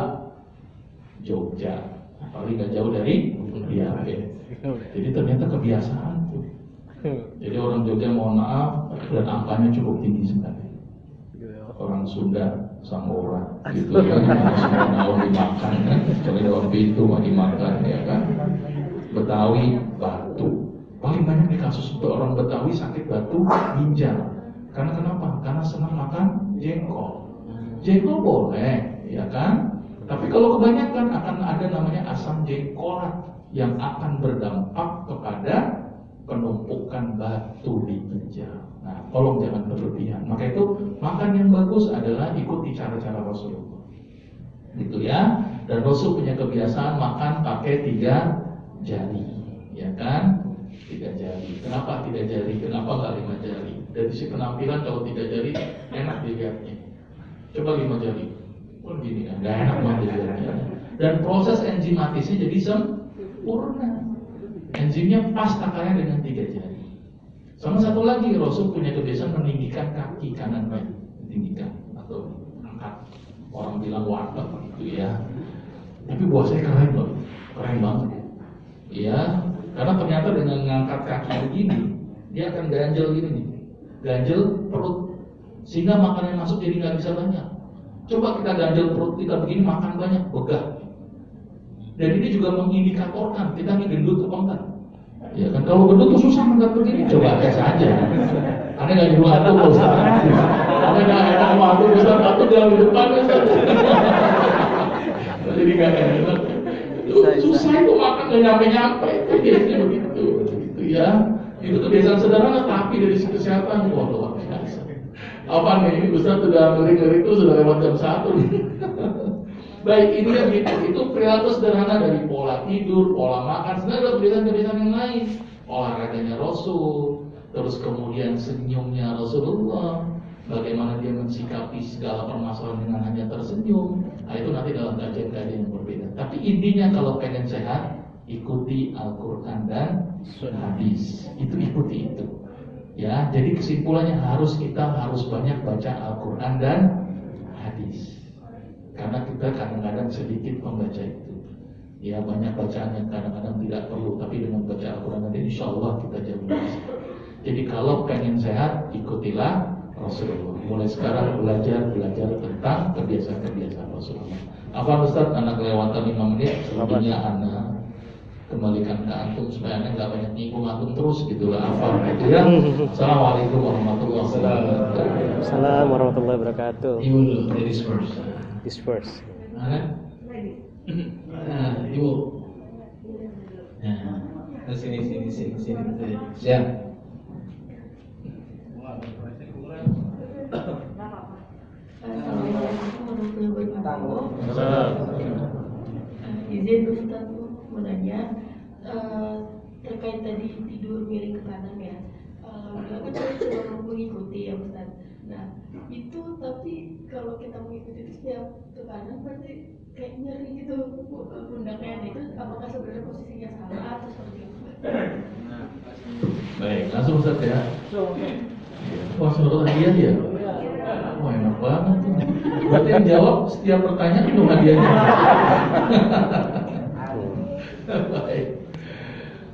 [SPEAKER 1] Jogja, apalagi nggak jauh dari diabetes. Jadi ternyata kebiasaan tuh. Jadi orang Jogja mohon maaf, dan angkanya cukup tinggi sekali. Orang Sunda sama orang gitu kan, semua daun dimakan kan, coba daun pintu mau dimakan ya kan. Betawi batu, paling banyak di kasus untuk orang Betawi sakit batu ginjal. Karena kenapa? Karena senang makan jengkol. Jengkol boleh, ya kan? Tapi kalau kebanyakan akan ada namanya asam jengkolat yang akan berdampak kepada penumpukan batu di ginjal. Nah, tolong jangan berlebihan. Maka itu makan yang bagus adalah ikuti cara-cara Rasulullah. Gitu ya. Dan Rasul punya kebiasaan makan pakai 3 jari, ya kan? 3 jari. Kenapa 3 jari? Kenapa nggak 5 jari? Dari sisi penampilan kalau 3 jari enak dilihatnya. Coba 5 jari. Oh gini kan, nggak enak banget dilihatnya. Dan proses enzimatisnya jadi sempurna. Enzimnya pas takarannya dengan 3 jari. Sama satu lagi, Rasul punya kebiasaan meninggikan kaki kanannya, meninggikan atau angkat. Orang bilang warteg gitu ya. Tapi buat saya keren loh, keren banget. Ya, karena ternyata dengan mengangkat kaki begini, dia akan ganjel gini nih, ganjel perut, sehingga makanan yang masuk jadi nggak bisa banyak. Coba kita ganjel perut kita begini, makan banyak, begah. Dan ini juga mengindikatorkan kita ini gendut atau enggak. Ya kan, kalau gendut tuh susah angkat begini. Coba tes aja. Anda nggak nyuruh atuh Ustaz. Anda nggak enak sama atuh Ustaz, atuh dalam depan Ustaz. Jadi nggak enak. Susah itu makan nggak nyampe-nyampe. Biasanya begitu, gitu ya. Itu kebiasaan sederhana, tapi dari sisi kesehatan, wah luar biasa. Apa nih, Ustaz sudah ngeri-ngeri itu sudah lewat jam 1. Baik, ini kan gitu. Itu perilaku sederhana dari pola tidur, pola makan. Sebenarnya ada kebiasaan-kebiasaan yang lain. Olahraganya Rasul, terus kemudian senyumnya Rasulullah, bagaimana dia mensikapi segala permasalahan dengan hanya tersenyum. Nah, itu nanti dalam kajian-kajian yang berbeda. Tapi intinya kalau pengen sehat, ikuti Al-Quran dan hadis. Itu ikuti itu. Ya, jadi kesimpulannya kita harus banyak baca Al-Quran dan hadis. Karena kita kadang-kadang sedikit membaca itu. Ya, banyak bacaan yang kadang-kadang tidak perlu, tapi dengan baca Al-Quran dan hadis, insya Allah kita jauh lebih sehat. Jadi kalau pengen sehat, ikutilah Rasulullah. Mulai sekarang belajar tentang kebiasaan-kebiasaan Rasulullah. Apa Ustaz, anak kelewatan 5 menit, selebihnya anak kembalikan ke antum supaya anda nggak banyak nyinggung antum terus gitu lah. Apa gitu ya. Assalamualaikum warahmatullahi wabarakatuh.
[SPEAKER 2] Assalamualaikum warahmatullahi wabarakatuh.
[SPEAKER 1] Ibu dulu, ladies first.
[SPEAKER 2] This first.
[SPEAKER 1] Ibu. Nah, sini. Siap.
[SPEAKER 4] Assalamualaikum warahmatullahi wabarakatuh. Izin Ustaz mau nanya terkait tadi tidur miring ke kanan ya. Beliau kan cuma mengikuti ya Ustaz. Nah itu tapi kalau kita mengikuti itu setiap ke kanan pasti kayak nyeri gitu pundaknya. Nah itu apakah sebenarnya posisinya salah atau seperti apa?
[SPEAKER 1] Baik, langsung Ustaz ya. Wah, menurut hadiah ya? Wah, enak banget tuh. Berarti yang jawab setiap pertanyaan itu hadiahnya.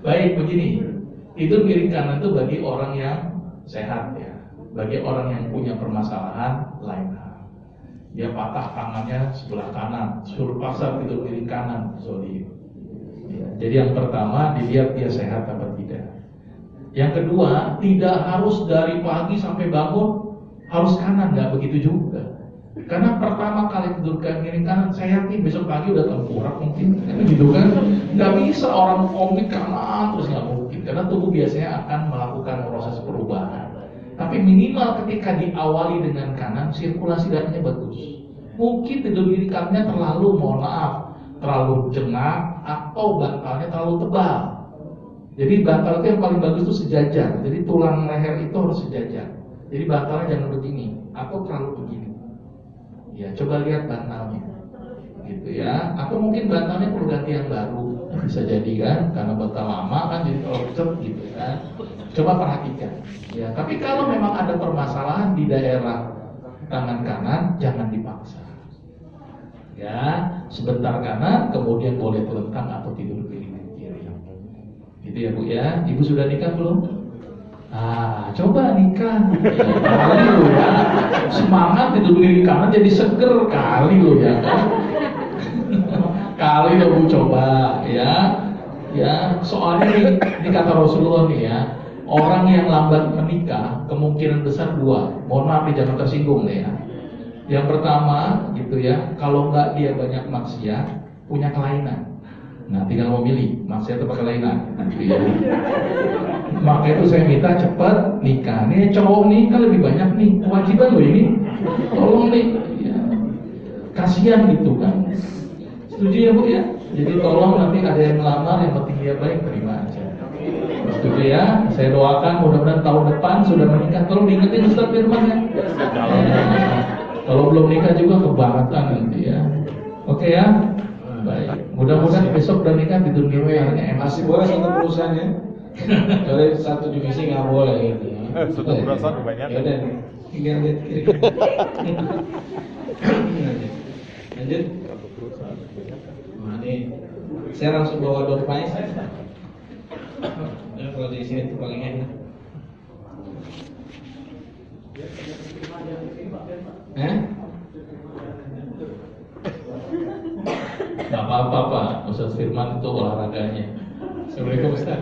[SPEAKER 1] Baik, begini. Tidur miring kanan itu bagi orang yang sehat ya. Bagi orang yang punya permasalahan lain hal. Dia patah tangannya sebelah kanan, suruh paksa tidur miring kanan, sorry. Ya, jadi yang pertama dilihat dia sehat apa tidak. Yang kedua, tidak harus dari pagi sampai bangun harus kanan, nggak begitu juga. Karena pertama kali tidur miring kanan, saya yakin besok pagi udah tengkurap mungkin, gitu kan? Nggak bisa orang komik kanan terus, nggak mungkin. Karena tubuh biasanya akan melakukan proses perubahan. Tapi minimal ketika diawali dengan kanan, sirkulasi darahnya bagus. Mungkin tidur miring kanannya terlalu jengak atau bantalnya terlalu tebal. Jadi bantal itu yang paling bagus itu sejajar. Jadi tulang leher itu harus sejajar. Jadi bantalnya jangan begini atau terlalu begini. Ya, coba lihat bantalnya. Gitu ya. Atau mungkin bantalnya perlu ganti yang baru. Bisa jadi kan, karena bantal lama kan jadi terlalu gitu kan. Coba perhatikan. Ya, tapi kalau memang ada permasalahan di daerah tangan kanan, jangan dipaksa. Ya, sebentar kanan, kemudian boleh telentang atau tidur piring kiri. Gitu ya Bu ya. Ibu sudah nikah belum? Coba nikah. Kali lo ya. Semangat tidur piring kanan jadi seger kali lo ya. Kali ya Bu coba ya. Ya, soalnya ini kata Rasulullah nih ya. Orang yang lambat menikah kemungkinan besar dua. Mohon maaf nih, jangan tersinggung nih ya. Yang pertama gitu ya, kalau nggak dia banyak maksiat, punya kelainan. Nah, tinggal memilih maksiat atau kelainan. Gitu ya. Maka itu saya minta cepat nikah. Nih cowok nih kan lebih banyak nih kewajiban loh ini. Tolong nih, ya. Kasihan gitu kan. Setuju ya Bu ya? Jadi tolong nanti ada yang melamar, yang penting dia baik, terima aja. Setuju ya? Saya doakan mudah-mudahan tahun depan sudah menikah. Tolong diingetin Ustaz Firman ya. Kalau belum nikah juga kebangetan nanti ya. Oke ya? Baik. Mudah-mudahan besok udah nikah tidur di rumahnya.
[SPEAKER 5] Masih boleh satu perusahaan ya. Kalau satu divisi nggak boleh gitu ya.
[SPEAKER 3] Satu perusahaan kebanyakan.
[SPEAKER 5] Ya udah, tinggal lihat kiri. Lanjut. Nah, ini saya langsung bawa door prize. Ya, kalau di sini tuh paling enak.
[SPEAKER 1] Gak apa-apa Pak, Ustaz Firman itu olahraganya.
[SPEAKER 6] Assalamualaikum Ustaz.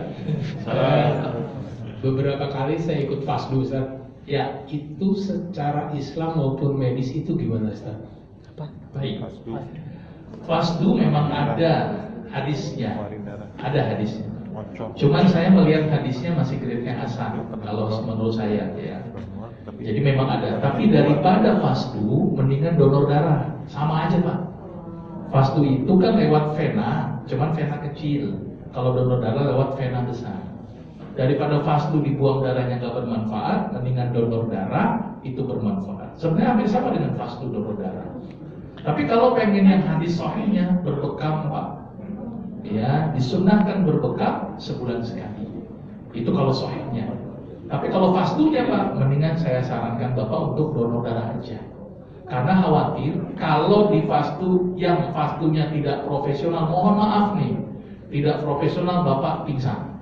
[SPEAKER 6] Beberapa kali saya ikut fasdu Ustaz. Ya, itu secara Islam maupun medis itu gimana Ustaz?
[SPEAKER 1] Baik. Fasdu memang ada hadisnya. Ada hadisnya. Cuman saya melihat hadisnya masih grade-nya hasan kalau menurut saya ya. Jadi memang ada, tapi daripada fasdu mendingan donor darah. Sama aja Pak. Fasdu itu kan lewat vena, cuman vena kecil. Kalau donor darah lewat vena besar. Daripada fasdu dibuang darahnya nggak bermanfaat, mendingan donor darah itu bermanfaat. Sebenarnya hampir sama dengan fasdu donor darah. Tapi kalau pengen yang hadis sahihnya berbekam Pak, ya disunnahkan berbekam sebulan sekali. Itu kalau sahihnya. Tapi kalau fasdunya Pak, mendingan saya sarankan Bapak untuk donor darah aja. Karena khawatir kalau di fasdu yang fasdunya tidak profesional, mohon maaf nih, tidak profesional Bapak pingsan.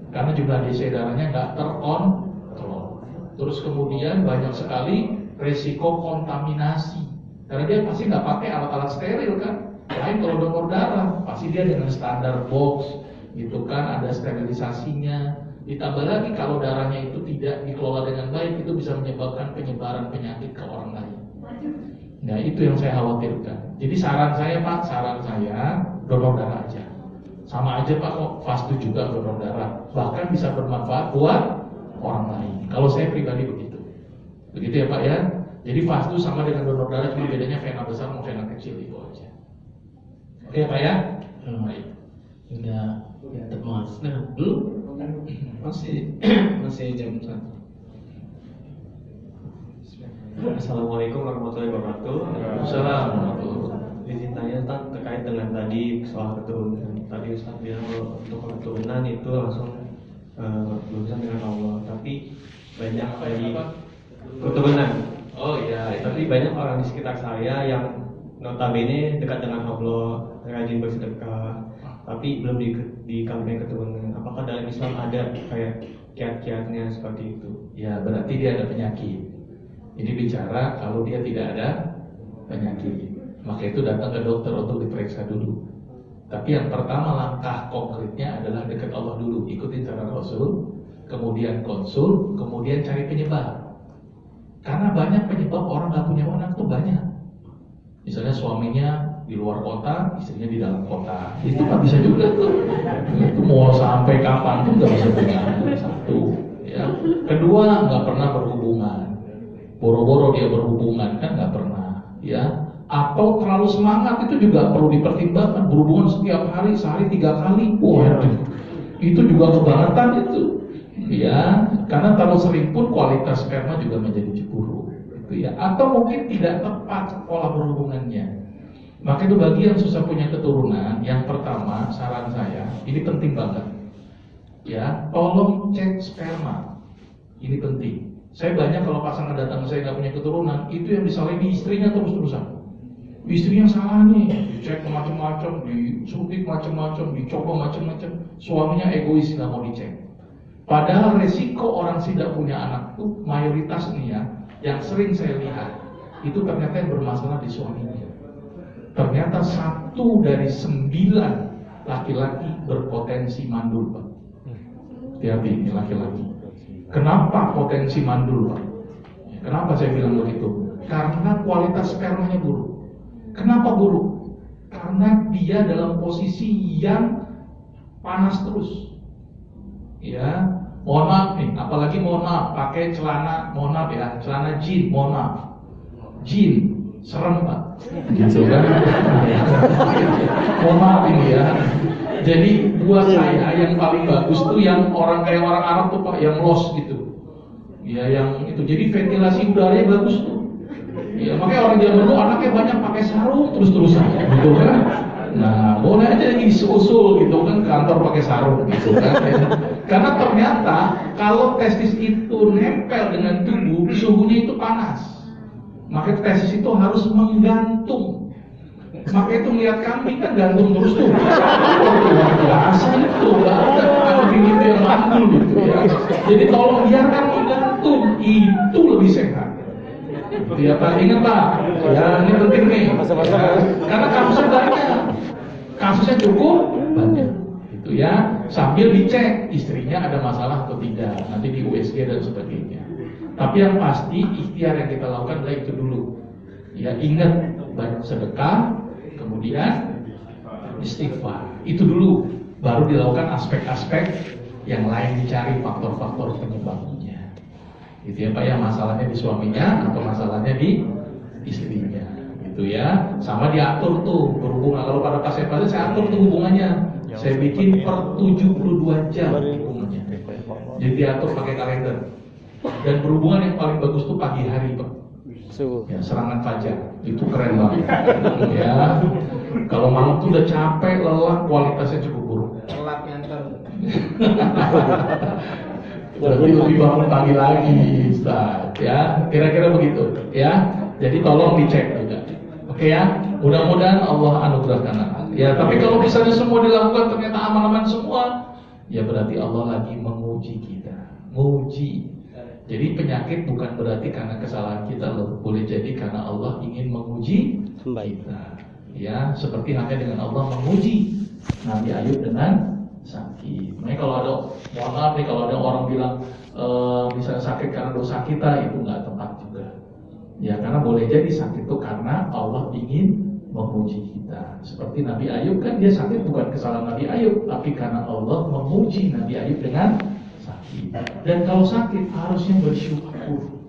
[SPEAKER 1] Karena jumlah DC darahnya nggak terkontrol. Terus kemudian banyak sekali resiko kontaminasi. Karena dia pasti nggak pakai alat-alat steril kan. Lain kalau donor darah, pasti dia dengan standar box, gitu kan, ada sterilisasinya. Ditambah lagi kalau darahnya itu tidak dikelola dengan baik, itu bisa menyebabkan penyebaran penyakit ke orang lain. Nah itu yang saya khawatirkan. Jadi saran saya Pak, donor darah aja. Sama aja Pak kok, fasdu juga donor darah. Bahkan bisa bermanfaat buat orang lain. Kalau saya pribadi begitu. Begitu ya Pak ya. Jadi fasdu sama dengan donor darah, cuma bedanya vena besar sama vena kecil, itu aja. Oke Pak ya? Baik.
[SPEAKER 5] Udah temas. Nah, belum? Masih jam 1.
[SPEAKER 2] Assalamualaikum warahmatullahi wabarakatuh.
[SPEAKER 1] Assalamualaikum.
[SPEAKER 2] Izin tanya Ustaz terkait dengan tadi soal keturunan. Tadi Ustaz bilang kalau untuk keturunan itu langsung berurusan dengan Allah. Tapi banyak dari keturunan.
[SPEAKER 1] Oh iya.
[SPEAKER 2] Tapi banyak orang di sekitar saya yang notabene dekat dengan Allah, rajin bersedekah, tapi belum dikaruniai keturunan. Apakah dalam Islam ada kayak kiat-kiatnya seperti itu?
[SPEAKER 1] Ya berarti dia ada penyakit. Ini bicara kalau dia tidak ada penyakit, maka itu datang ke dokter untuk diperiksa dulu. Tapi yang pertama langkah konkretnya adalah dekat Allah dulu, ikutin cara Rasul, kemudian konsul, kemudian cari penyebab. Karena banyak penyebab orang gak punya anak tuh banyak. Misalnya suaminya di luar kota, istrinya di dalam kota, itu kan bisa juga tuh. Itu mau sampai kapan tuh gak bisa punya anak. Satu, ya. Kedua nggak pernah berhubungan. Boro-boro dia berhubungan kan nggak pernah, ya. Atau terlalu semangat, itu juga perlu dipertimbangkan. Berhubungan setiap hari, sehari 3 kali, wah itu juga kebangetan itu, ya. Karena terlalu sering pun kualitas sperma juga menjadi buruk, gitu ya. Atau mungkin tidak tepat pola berhubungannya. Maka itu bagi yang susah punya keturunan, yang pertama saran saya, ini penting banget, ya. Tolong cek sperma, ini penting. Saya banyak kalau pasangan datang saya nggak punya keturunan, itu yang disalahin istrinya terus-terusan. Istrinya salah nih, dicek macam-macam, disuntik macam-macam, dicoba macam-macam. Suaminya egois nggak mau dicek. Padahal resiko orang tidak punya anak itu mayoritas nih ya, yang sering saya lihat itu ternyata yang bermasalah di suaminya. Ternyata 1 dari 9 laki-laki berpotensi mandul Pak. Hati-hati ini laki-laki. Kenapa potensi mandul Pak? Kenapa saya bilang begitu? Karena kualitas spermanya buruk. Kenapa buruk? Karena dia dalam posisi yang panas terus. Ya, mohon maaf nih, apalagi mohon maaf pakai celana, mohon maaf ya, celana jean, mohon maaf. Jean, serem Pak. Gitu kan? Mohon maaf ini ya. Jadi buat saya yang paling bagus tuh yang orang kayak orang Arab tuh Pak, yang los gitu. Ya yang itu. Jadi ventilasi udaranya bagus tuh. Ya makanya orang zaman dulu anaknya banyak pakai sarung terus-terusan gitu kan. Nah, boleh aja diusul gitu kan kantor pakai sarung gitu kan. Karena ternyata kalau testis itu nempel dengan tubuh, suhunya itu panas. Maka testis itu harus menggantung. Maka itu melihat kambing kan gantung terus tuh. Luar biasa itu, nggak ada kambing itu yang mandul gitu ya. Jadi tolong biarkan menggantung, itu lebih sehat. Ya Pak, ingat Pak, ya ini penting nih. Ya, karena kasusnya banyak, kasusnya cukup banyak. Itu ya, sambil dicek istrinya ada masalah atau tidak, nanti di USG dan sebagainya. Tapi yang pasti ikhtiar yang kita lakukan adalah itu dulu. Ya ingat banyak sedekah. Kemudian istighfar, itu dulu, baru dilakukan aspek-aspek yang lain, dicari faktor-faktor penyebabnya. Itu ya Pak ya, masalahnya di suaminya atau masalahnya di istrinya, gitu ya. Sama diatur tuh berhubungan. Kalau pada pasien saya atur tuh hubungannya. Saya bikin per 72 jam hubungannya. Jadi diatur pakai kalender. Dan berhubungan yang paling bagus tuh pagi hari, Pak. Ya, serangan fajar itu keren banget. Ya, kalau malam tuh udah capek, lelah, kualitasnya cukup buruk.
[SPEAKER 6] Telat ngantar.
[SPEAKER 1] Berarti lebih bangun pagi lagi, Ustaz. Ya, kira-kira begitu. Ya, jadi tolong dicek juga. Oke ya, mudah-mudahan Allah anugerahkan. Ya, tapi kalau misalnya semua dilakukan ternyata aman-aman semua, ya berarti Allah lagi menguji kita, menguji. Jadi penyakit bukan berarti karena kesalahan kita loh, boleh jadi karena Allah ingin menguji kita. Ya, seperti halnya dengan Allah menguji Nabi Ayub dengan sakit. Makanya kalau ada, mohon maaf nih kalau ada orang bilang misalnya sakit karena dosa kita, itu nggak tepat juga. Ya, karena boleh jadi sakit itu karena Allah ingin menguji kita. Seperti Nabi Ayub kan dia sakit bukan kesalahan Nabi Ayub, tapi karena Allah menguji Nabi Ayub dengan sakit. Dan kalau sakit harusnya bersyukur.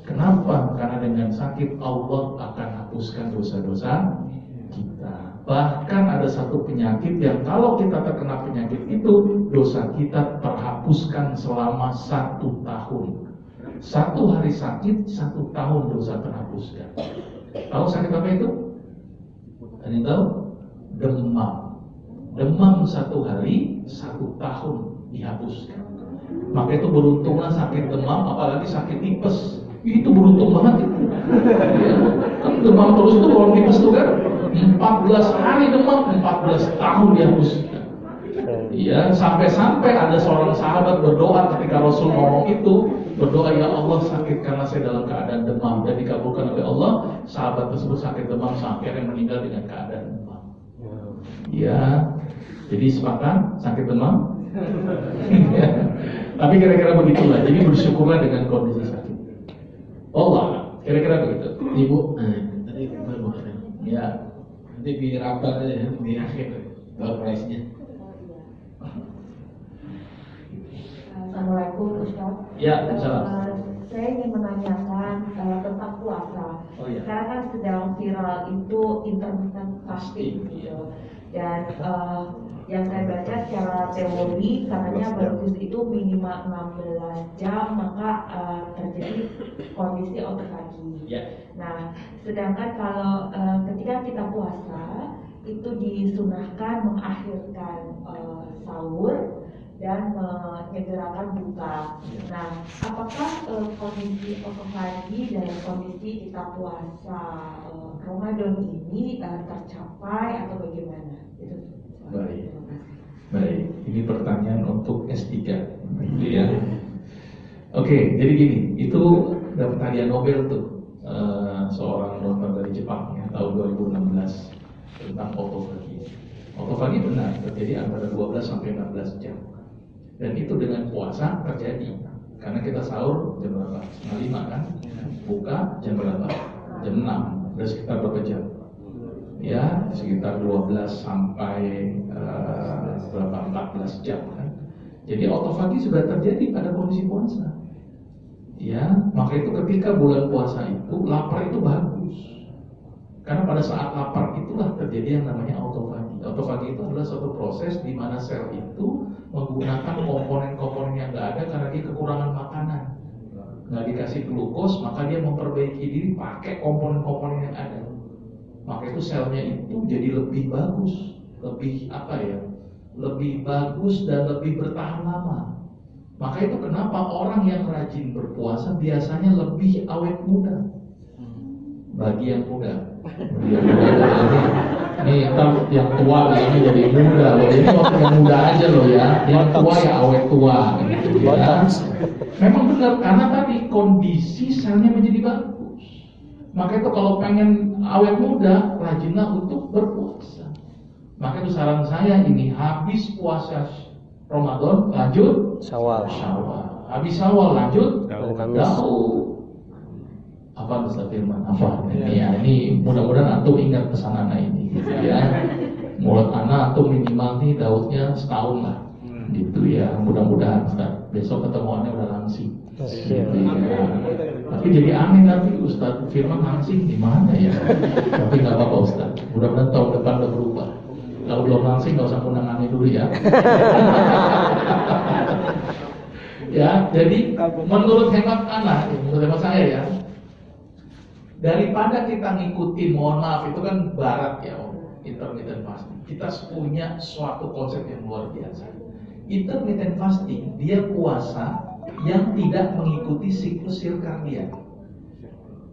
[SPEAKER 1] Kenapa? Karena dengan sakit Allah akan hapuskan dosa-dosa kita. Bahkan ada satu penyakit yang kalau kita terkena penyakit itu, dosa kita terhapuskan selama 1 tahun. 1 hari sakit, 1 tahun dosa terhapuskan. Tahu sakit apa itu? Ada yang tahu? Demam. Demam 1 hari, 1 tahun dihapuskan. Maka itu beruntunglah sakit demam, apalagi sakit tipes. Itu beruntung banget itu. Ya, kan demam terus tuh orang tipes tuh kan 14 hari demam, 14 tahun dihapuskan. Ya, sampai-sampai ada seorang sahabat berdoa ketika Rasul ngomong itu, berdoa, ya Allah sakit karena saya dalam keadaan demam, dan dikabulkan oleh Allah. Sahabat tersebut sakit demam sampai akhirnya meninggal dengan keadaan demam. Ya, jadi sepakat sakit demam. Ya. Tapi kira-kira begitulah. Jadi bersyukurlah dengan kondisi sakit. Allah, kira-kira begitu.
[SPEAKER 6] Ibu, tadi baru makan.
[SPEAKER 1] Ya.
[SPEAKER 6] Nanti di rapor aja ya, di akhir baru price-nya.
[SPEAKER 7] Assalamualaikum Ustaz.
[SPEAKER 1] Ya, salam.
[SPEAKER 7] Saya ingin menanyakan tentang puasa.
[SPEAKER 1] Oh, ya.
[SPEAKER 7] Sekarang kan sedang viral itu intermittent fasting gitu. Dan yang saya baca secara teori katanya bagus itu minimal 16 jam maka terjadi kondisi autofagi.
[SPEAKER 1] Ya.
[SPEAKER 7] Nah, sedangkan kalau ketika kita puasa itu disunahkan mengakhirkan sahur dan menyegerakan buka. Nah, apakah kondisi autofagi dan kondisi kita puasa Ramadan ini tercapai atau bagaimana? Itu.
[SPEAKER 1] Baik. Baik, ini pertanyaan untuk S3. Ya. Oke, jadi gini, itu dapat hadiah Nobel tuh seorang dokter dari Jepang ya, tahun 2016 tentang autofagi. Autofagi benar terjadi antara 12 sampai 16 jam. Dan itu dengan puasa terjadi. Karena kita sahur jam berapa? Setengah 5 kan? Buka jam berapa? Jam 6. Udah sekitar berapa jam? Ya, sekitar 12 sampai 14 jam kan. Jadi autofagi sudah terjadi pada kondisi puasa. Ya, maka itu ketika bulan puasa itu lapar itu bagus. Karena pada saat lapar itulah terjadi yang namanya autofagi. Autofagi itu adalah suatu proses di mana sel itu menggunakan komponen-komponen yang nggak ada karena dia kekurangan makanan. Nggak dikasih glukos, maka dia memperbaiki diri pakai komponen-komponen yang ada. Maka itu selnya itu jadi lebih bagus, lebih lebih bagus dan lebih bertahan lama. Maka itu kenapa orang yang rajin berpuasa biasanya lebih awet muda. Bagi yang muda. Nih, yang tua bilangnya jadi muda loh. Jadi waktu yang muda aja loh ya. Yang tua ya awet tua gitu ya. Memang benar karena tadi kondisi selnya menjadi bagus. Maka itu kalau pengen awet muda, rajinlah untuk berpuasa. Maka itu saran saya ini, habis puasa Ramadan lanjut Syawal. Habis Syawal lanjut Daud. Apa Ustaz Firman? Apa? Ya, ini mudah-mudahan antum ingat pesan anak ini gitu ya. Mulut anak antum minimal nih Daudnya setahun lah. Gitu ya. Mudah-mudahan Ustaz. Besok ketemuannya udah langsing. Gitu, ya. Tapi jadi aneh nanti Ustaz Firman langsing di mana ya? Tapi nggak apa-apa Ustaz. Mudah-mudahan tahun depan udah berubah. Kalau belum langsing nggak usah undang aneh dulu ya. Ya, jadi menurut hemat saya ya, daripada kita ngikutin, mohon maaf itu kan barat ya, intermittent fasting. Kita punya suatu konsep yang luar biasa. Intermittent fasting dia puasa yang tidak mengikuti siklus sirkadian.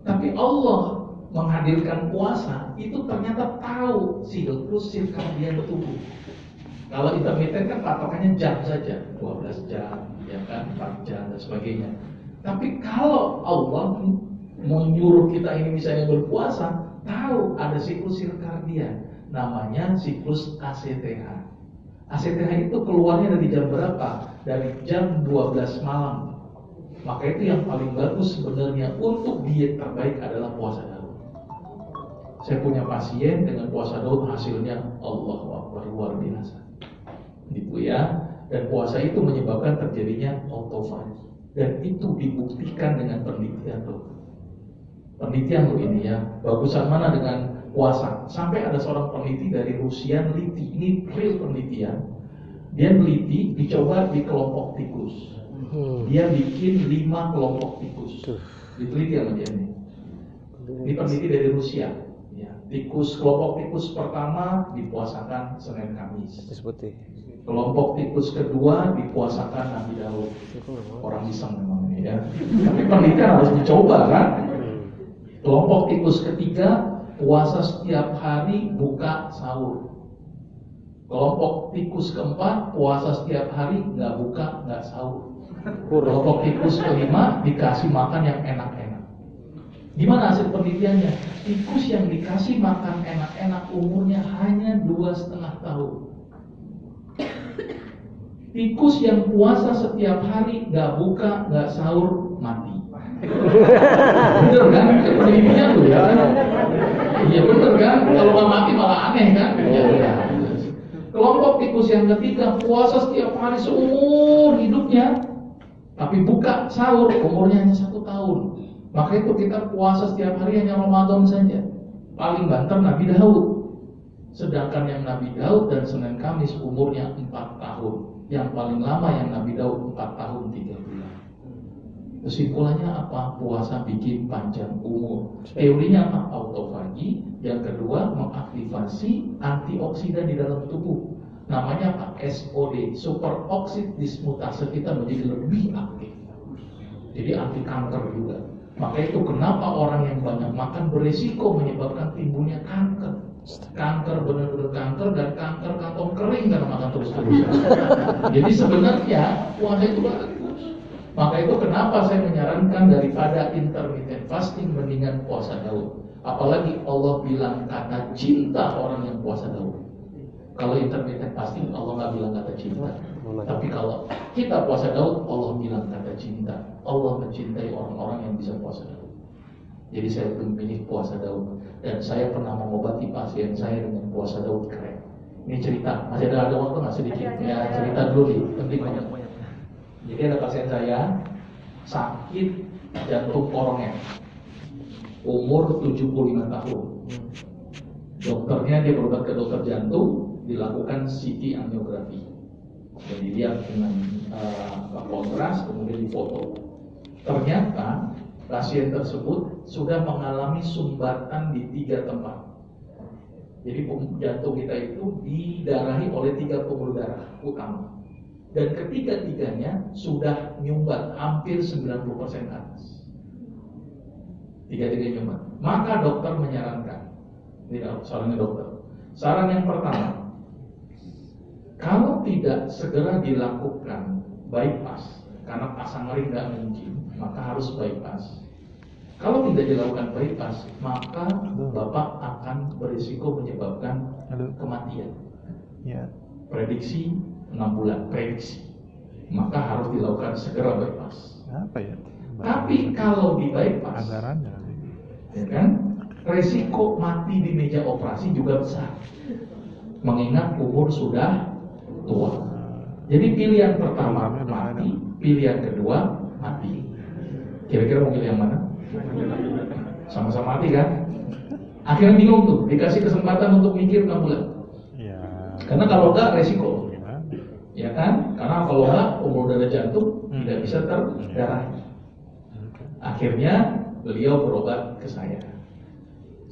[SPEAKER 1] Tapi Allah menghadirkan puasa itu ternyata tahu siklus sirkadian tubuh. Kalau intermittent kan patokannya jam saja, 12 jam, ya kan, 4 jam dan sebagainya. Tapi kalau Allah menyuruh kita ini misalnya berpuasa, tahu ada siklus sirkadian, namanya siklus ACTH. ACTH itu keluarnya dari jam berapa? Dari jam 12 malam. Maka itu yang paling bagus sebenarnya untuk diet terbaik adalah puasa Daud. Saya punya pasien dengan puasa Daud hasilnya Allahu Akbar, luar biasa. Gitu ya. Dan puasa itu menyebabkan terjadinya autofagi. Dan itu dibuktikan dengan penelitian tuh. Penelitian tuh ini ya. Bagusan mana dengan puasa? Sampai ada seorang peneliti dari Rusia neliti, ini real penelitian. Dia neliti, dicoba di kelompok tikus. Dia bikin 5 kelompok tikus. Diteliti sama dia ini. Ini peneliti dari Rusia. Ya, tikus kelompok tikus pertama dipuasakan Senin Kamis. Kelompok tikus kedua dipuasakan Nabi Daud. Orang iseng memang ini ya. Tapi penelitian harus dicoba kan. Kelompok tikus ketiga puasa setiap hari, buka sahur. Kelompok tikus keempat puasa setiap hari, nggak buka, nggak sahur. Kelompok tikus kelima dikasih makan yang enak-enak. Gimana hasil penelitiannya? Tikus yang dikasih makan enak-enak umurnya hanya 2,5 tahun. Tikus yang puasa setiap hari, nggak buka, nggak sahur, mati. Bener kan? Penelitian tuh ya. Iya bener kan? Kalau nggak mati malah aneh kan? Ya. Kelompok tikus yang ketiga puasa setiap hari seumur hidupnya, tapi buka sahur umurnya hanya 1 tahun. Maka itu kita puasa setiap hari hanya Ramadan saja. Paling banter Nabi Daud. Sedangkan yang Nabi Daud dan Senin Kamis umurnya 4 tahun. Yang paling lama yang Nabi Daud 4 tahun 3 bulan. Kesimpulannya apa? Puasa bikin panjang umur. Teorinya apa? Autofagi. Yang kedua, mengaktifasi antioksidan di dalam tubuh. Namanya apa? SOD, superoxide dismutase, kita menjadi lebih aktif. Jadi anti kanker juga. Maka itu kenapa orang yang banyak makan beresiko menyebabkan timbulnya kanker. Kanker benar-benar kanker dan kanker kantong kering karena makan terus-terusan. Jadi sebenarnya puasa itu bagus. Maka itu kenapa saya menyarankan daripada intermittent fasting mendingan puasa Daud. Apalagi Allah bilang kata cinta orang yang puasa Daud. Kalau intermittent fasting Allah nggak bilang kata cinta. Tapi kalau kita puasa Daud, Allah bilang kata cinta. Allah mencintai orang-orang yang bisa puasa Daud. Jadi saya memilih puasa Daud. Dan saya pernah mengobati pasien saya dengan puasa Daud, keren. Ini cerita, masih ada waktu nggak sedikit? Ya cerita dulu nih, penting banget. Jadi ada pasien saya sakit jantung koroner, umur 75 tahun. Dokternya dia berobat ke dokter jantung, dilakukan CT angiografi. Jadi dia dengan kontras, kemudian difoto. Ternyata pasien tersebut sudah mengalami sumbatan di 3 tempat. Jadi jantung kita itu didarahi oleh 3 pembuluh darah utama. Dan ketiga-tiganya sudah nyumbat hampir 90% atas. 3-3 nyumbat. Maka dokter menyarankan, ini sarannya dokter. Saran yang pertama, kalau tidak segera dilakukan bypass, karena pasang ring nggak mungkin, maka harus bypass. Kalau tidak dilakukan bypass, maka Bapak akan berisiko menyebabkan kematian. Prediksi 6 bulan, prediksi. Maka harus dilakukan segera bypass. Tapi kalau di bypass, ya kan, resiko mati di meja operasi juga besar. Mengingat umur sudah tua. Jadi pilihan pertama mati, pilihan kedua mati. Kira-kira mau pilih yang mana? Sama-sama mati kan? Akhirnya bingung tuh, dikasih kesempatan untuk mikir 6 bulan. Karena kalau enggak resiko. ya kan? Karena kalau nggak pembuluh darah jantung tidak bisa terdarah. Akhirnya beliau berobat ke saya.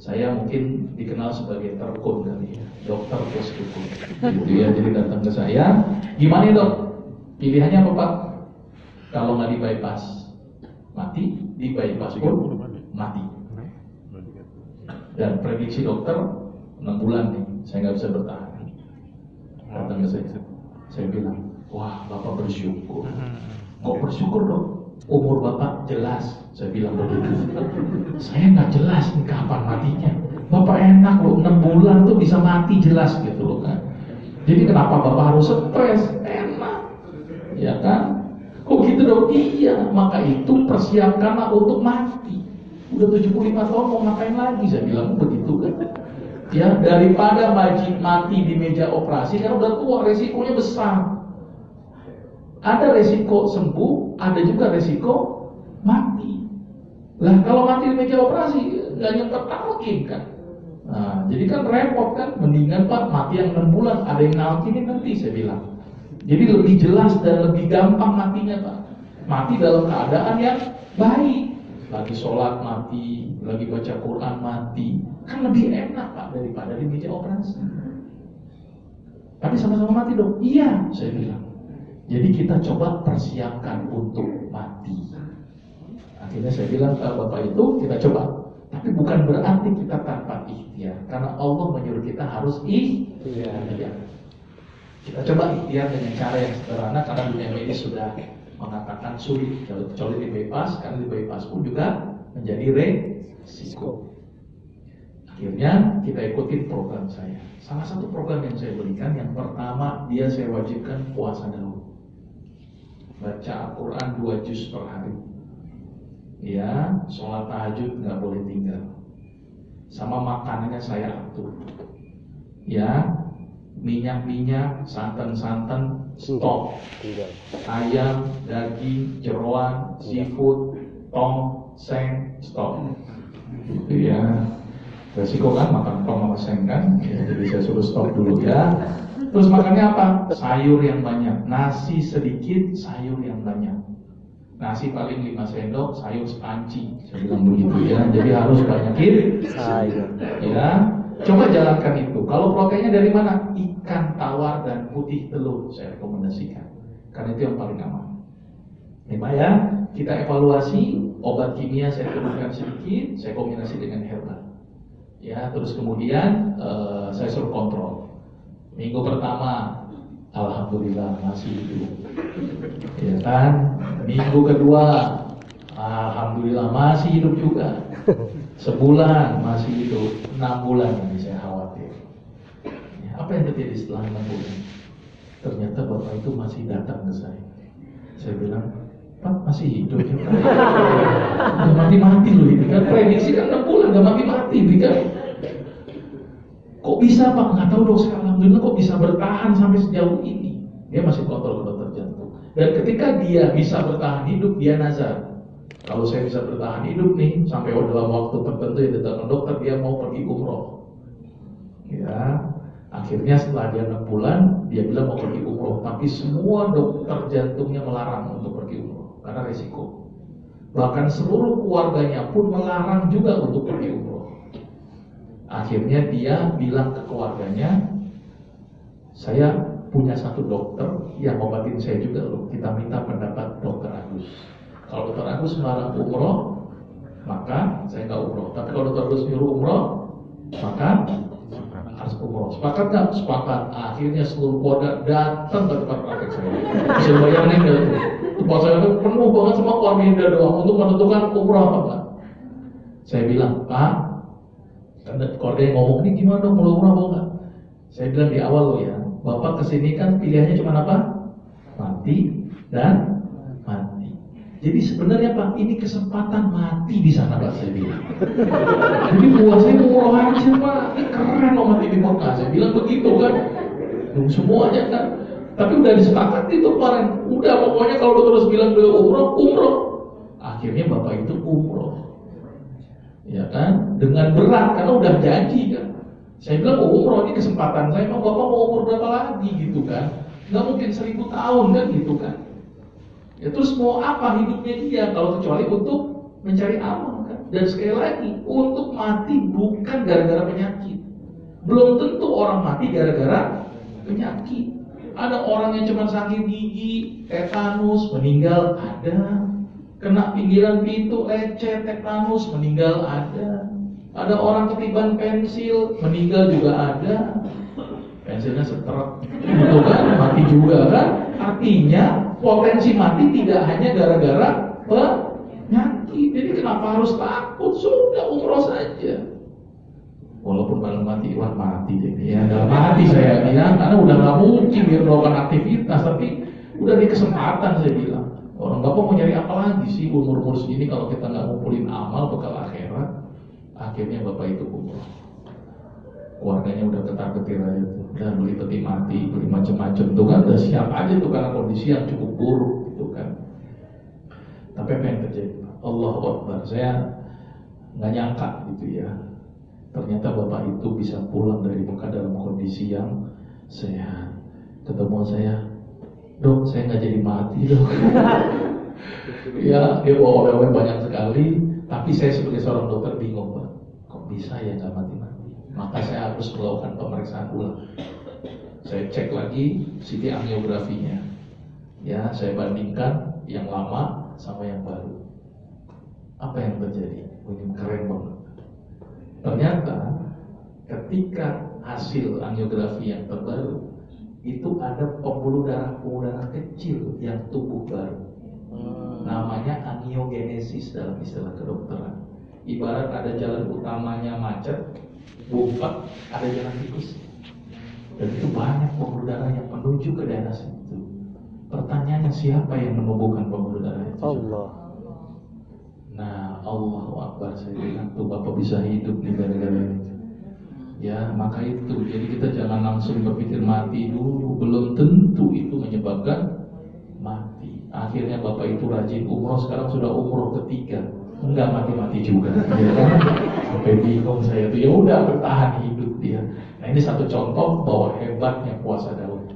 [SPEAKER 1] Saya mungkin dikenal sebagai terkun kali ya, dokter plus dukun. Gitu ya, jadi datang ke saya, gimana dok? Pilihannya apa pak? Kalau nggak di bypass, mati. Di bypass pun mati. Dan prediksi dokter 6 bulan nih, saya nggak bisa bertahan. Datang ke saya bilang, wah bapak bersyukur. Kok bersyukur dok? Umur bapak jelas, saya bilang begitu. Saya nggak jelas nih kapan matinya. Bapak enak loh, 6 bulan tuh bisa mati jelas gitu loh kan. Jadi kenapa bapak harus stres? Enak, ya kan? Kok gitu dong? Iya, maka itu persiapkanlah untuk mati. Udah 75 tahun mau ngapain lagi? Saya bilang begitu kan. Ya daripada mati di meja operasi karena udah tua, resikonya besar. Ada resiko sembuh, ada juga resiko mati. Lah kalau mati di meja operasi nggak nyempet talkin kan. Nah, jadi kan repot kan. Mendingan pak mati yang 6 bulan, ada yang nalkinin nanti saya bilang. Jadi lebih jelas dan lebih gampang matinya pak. Mati dalam keadaan yang baik. Lagi sholat mati, lagi baca Quran mati, kan lebih enak pak daripada di meja operasi. Tapi sama-sama mati dong. Iya saya bilang. Jadi kita coba persiapkan untuk mati. Akhirnya saya bilang ke bapak itu kita coba. Tapi bukan berarti kita tanpa ikhtiar. Karena Allah menyuruh kita harus ikhtiar. Kita coba ikhtiar dengan cara yang sederhana. Karena dunia medis sudah mengatakan sulit. Kecuali di bypass. Karena di bypass pun juga menjadi resiko. Akhirnya kita ikutin program saya. Salah satu program yang saya berikan, yang pertama dia saya wajibkan puasa dahulu. Baca Al-Quran 2 juz per hari. Ya, sholat tahajud nggak boleh tinggal. Sama makanannya saya atur. Ya, minyak-minyak, santan-santan stop. Ayam, daging, jeroan, seafood, tong, seng stop. Gitu ya. Resiko kan makan tong sama seng kan. Ya, jadi saya suruh stop dulu ya. Terus makannya apa? Sayur yang banyak. Nasi sedikit, sayur yang banyak. Nasi paling 5 sendok, sayur sepanci. Saya bilang begitu ya. Jadi harus banyakin sayur. Ya, coba jalankan itu. Kalau proteinnya dari mana? Ikan tawar dan putih telur saya rekomendasikan. Karena itu yang paling aman. Ya, kita evaluasi. Obat kimia saya turunkan sedikit, saya kombinasi dengan herbal. Ya, terus kemudian saya suruh kontrol. Minggu pertama, alhamdulillah masih hidup, ya kan? Minggu kedua, alhamdulillah masih hidup juga. Sebulan masih hidup, 6 bulan ini saya khawatir. Ya, apa yang terjadi setelah 6 bulan? Ternyata bapak itu masih datang ke saya. Saya bilang, Pak masih hidup ya Pak. Udah mati-mati loh ini kan. Prediksi kan 6 bulan udah mati-mati kan. Kok bisa Pak? Nggak tahu dok, alhamdulillah kok bisa bertahan sampai sejauh ini. Dia masih kontrol ke dokter jantung. Dan ketika dia bisa bertahan hidup, dia nazar. Kalau saya bisa bertahan hidup nih sampai dalam waktu tertentu yang ditetapkan dokter, dia mau pergi umroh. Ya, akhirnya setelah dia 6 bulan, dia bilang mau pergi umroh. Tapi semua dokter jantungnya melarang untuk pergi umroh karena resiko. Bahkan seluruh keluarganya pun melarang juga untuk pergi umroh. Akhirnya dia bilang ke keluarganya, saya punya satu dokter yang ngobatin saya juga loh. Kita minta pendapat dokter Agus. Kalau dokter Agus melarang umroh, maka saya nggak umroh. Tapi kalau dokter Agus nyuruh umroh, maka harus umroh. Sepakat nggak? Sepakat. Akhirnya seluruh keluarga datang ke tempat praktek saya. Bisa bayangin nggak tuh? Tempat saya itu penuh banget sama keluarga Indah doang untuk menentukan umroh apa enggak. Saya bilang, Pak, keluarga yang ngomong ini gimana dong, mau umroh apa enggak? Saya bilang di awal loh ya, Bapak kesini kan pilihannya cuma apa? Mati dan mati. Jadi sebenarnya Pak, ini kesempatan mati di sana Pak, saya bilang. Jadi buat saya umroh aja Pak, ini keren loh mati di Mekah. Saya bilang begitu kan, semuanya kan. Tapi udah disepakati tuh kemarin. Udah pokoknya kalau lu terus bilang beliau umroh. Akhirnya Bapak itu umroh. Ya kan? Dengan berat karena udah janji kan. Saya bilang umroh ini kesempatan saya, emang Bapak mau umur berapa lagi gitu kan? nggak mungkin 1000 tahun kan gitu kan. Ya terus mau apa hidupnya dia kalau kecuali untuk mencari amal kan. Dan sekali lagi, untuk mati bukan gara-gara penyakit. Belum tentu orang mati gara-gara penyakit. Ada orang yang cuma sakit gigi, tetanus, meninggal ada. Kena pinggiran pintu, lecet, tetanus, meninggal ada. Ada orang ketiban pensil, meninggal juga ada. Pensilnya setrek, gitu kan, mati juga kan. Artinya potensi mati tidak hanya gara-gara penyakit. Jadi kenapa harus takut? Sudah umroh saja. Walaupun malam mati, wah mati deh. Ya nggak mati saya bilang, karena udah nggak mungkin dia melakukan aktivitas. Tapi udah di kesempatan saya bilang. Orang bapak mau nyari apa lagi sih umur-umur segini kalau kita nggak ngumpulin amal bekal akhirat. Akhirnya bapak itu umroh. Keluarganya udah ketar-ketir aja tuh, udah beli peti mati, beli macam-macam tuh kan, udah siap aja tuh karena kondisi yang cukup buruk gitu kan. Tapi apa yang terjadi? Allahu Akbar, saya nggak nyangka gitu ya. Ternyata bapak itu bisa pulang dari Mekah dalam kondisi yang sehat. Ketemu saya, dok, saya nggak jadi mati dok. Ya, dia bawa oleh-oleh banyak sekali, tapi saya sebagai seorang dokter bingung pak, kok bisa ya nggak mati-mati? Maka saya harus melakukan pemeriksaan ulang. Saya cek lagi CT angiografinya. Ya, saya bandingkan yang lama sama yang baru. Apa yang terjadi? Ini keren banget. Ternyata ketika hasil angiografi yang terbaru itu ada pembuluh darah kecil yang tumbuh baru. Namanya angiogenesis dalam istilah kedokteran. Ibarat ada jalan utamanya macet, bumpat, ada jalan tikus. Dan itu banyak pembuluh darah yang menuju ke daerah situ. Pertanyaannya, siapa yang menumbuhkan pembuluh darah itu? Allah. Nah, Allahu Akbar, saya bilang tuh bapak bisa hidup di gara-gara itu. Ya, maka itu. Jadi kita jangan langsung berpikir mati dulu. Belum tentu itu menyebabkan mati. Akhirnya bapak itu rajin umroh, sekarang sudah umroh ketiga. Enggak mati-mati juga, ya kan? Sampai bingung saya tuh, ya udah bertahan hidup dia. Nah ini satu contoh bahwa hebatnya puasa Daud,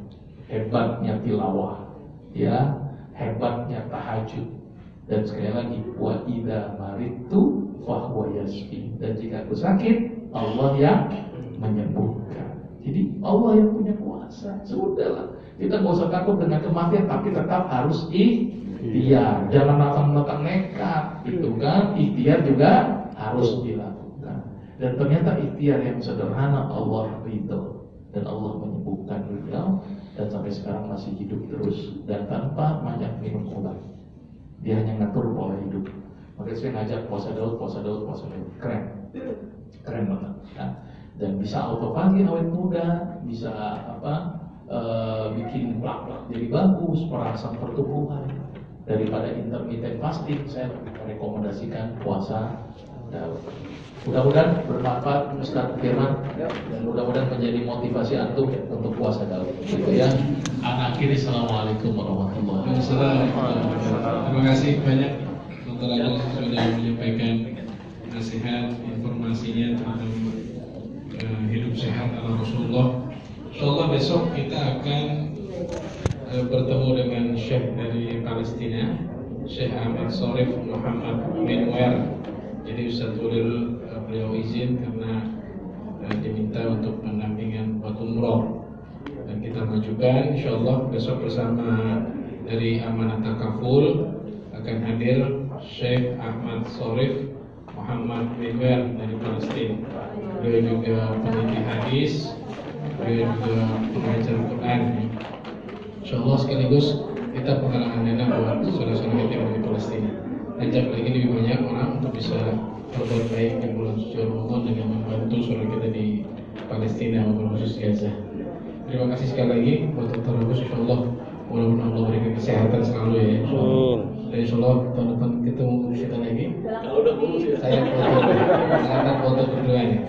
[SPEAKER 1] hebatnya tilawah, ya, hebatnya tahajud. Dan sekali lagi, wa idza maritu fahuwa yashfi. Dan jika aku sakit, Allah yang menyembuhkan. Jadi Allah yang punya kuasa. Sudahlah, kita nggak usah takut dengan kematian, tapi tetap harus ikhtiar. Jangan nakal-nakal nekat, gitu kan? Ikhtiar juga harus dilakukan. Dan ternyata ikhtiar yang sederhana Allah ridho, dan Allah menyembuhkan beliau, dan sampai sekarang masih hidup terus dan tanpa banyak minum obat. Dia hanya ngatur pola hidup. Makanya saya ngajak puasa Daud. Keren banget. Ya. Dan bisa autofagi awet muda, bisa bikin plak-plak jadi bagus, perangsang pertumbuhan. Daripada intermittent fasting, saya merekomendasikan puasa Daud. Mudah-mudahan bermanfaat Ustaz Firman, dan mudah-mudahan menjadi motivasi antum untuk puasa Daud. Gitu ya. Akhiri, assalamualaikum warahmatullahi wabarakatuh.
[SPEAKER 6] Terima kasih banyak Dr. Agus sudah menyampaikan nasihat, informasinya tentang hidup sehat ala Rasulullah. Insyaallah besok kita akan bertemu dengan Syekh dari Palestina, Syekh Ahmad Sharif Muhammad Minwer. Jadi Ustaz Ulil beliau izin karena diminta untuk pendampingan buat umroh, dan kita majukan insyaallah besok bersama dari Amanat Takaful akan hadir Syekh Ahmad Sharif Muhammad Minwer dari Palestina. Beliau juga peneliti hadis, beliau juga pengajar Quran. Insyaallah sekaligus kita penggalangan dana buat saudara-saudara kita yang di Palestina. Ajak lagi lebih banyak orang untuk bisa berbuat baik di bulan suci Ramadan dengan membantu saudara kita di Palestina maupun khusus Gaza. Terima kasih sekali lagi buat Dr. Agus. Insyaallah mudah-mudahan Allah berikan kesehatan selalu ya. Dan insyaallah tahun depan ketemu kita lagi. Saya foto berdua nih.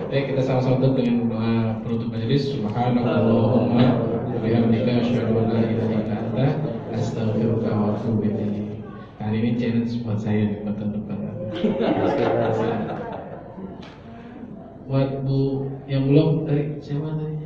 [SPEAKER 6] Baik, kita sama-sama tutup dengan doa penutup majelis. Subhanallahumma wa bihamdika asyhadu an la ilaha illa anta astaghfiruka wa atubu ilaik. Nah, ini challenge buat saya di tahun depan. Buat Bu yang belum dari siapa tadi?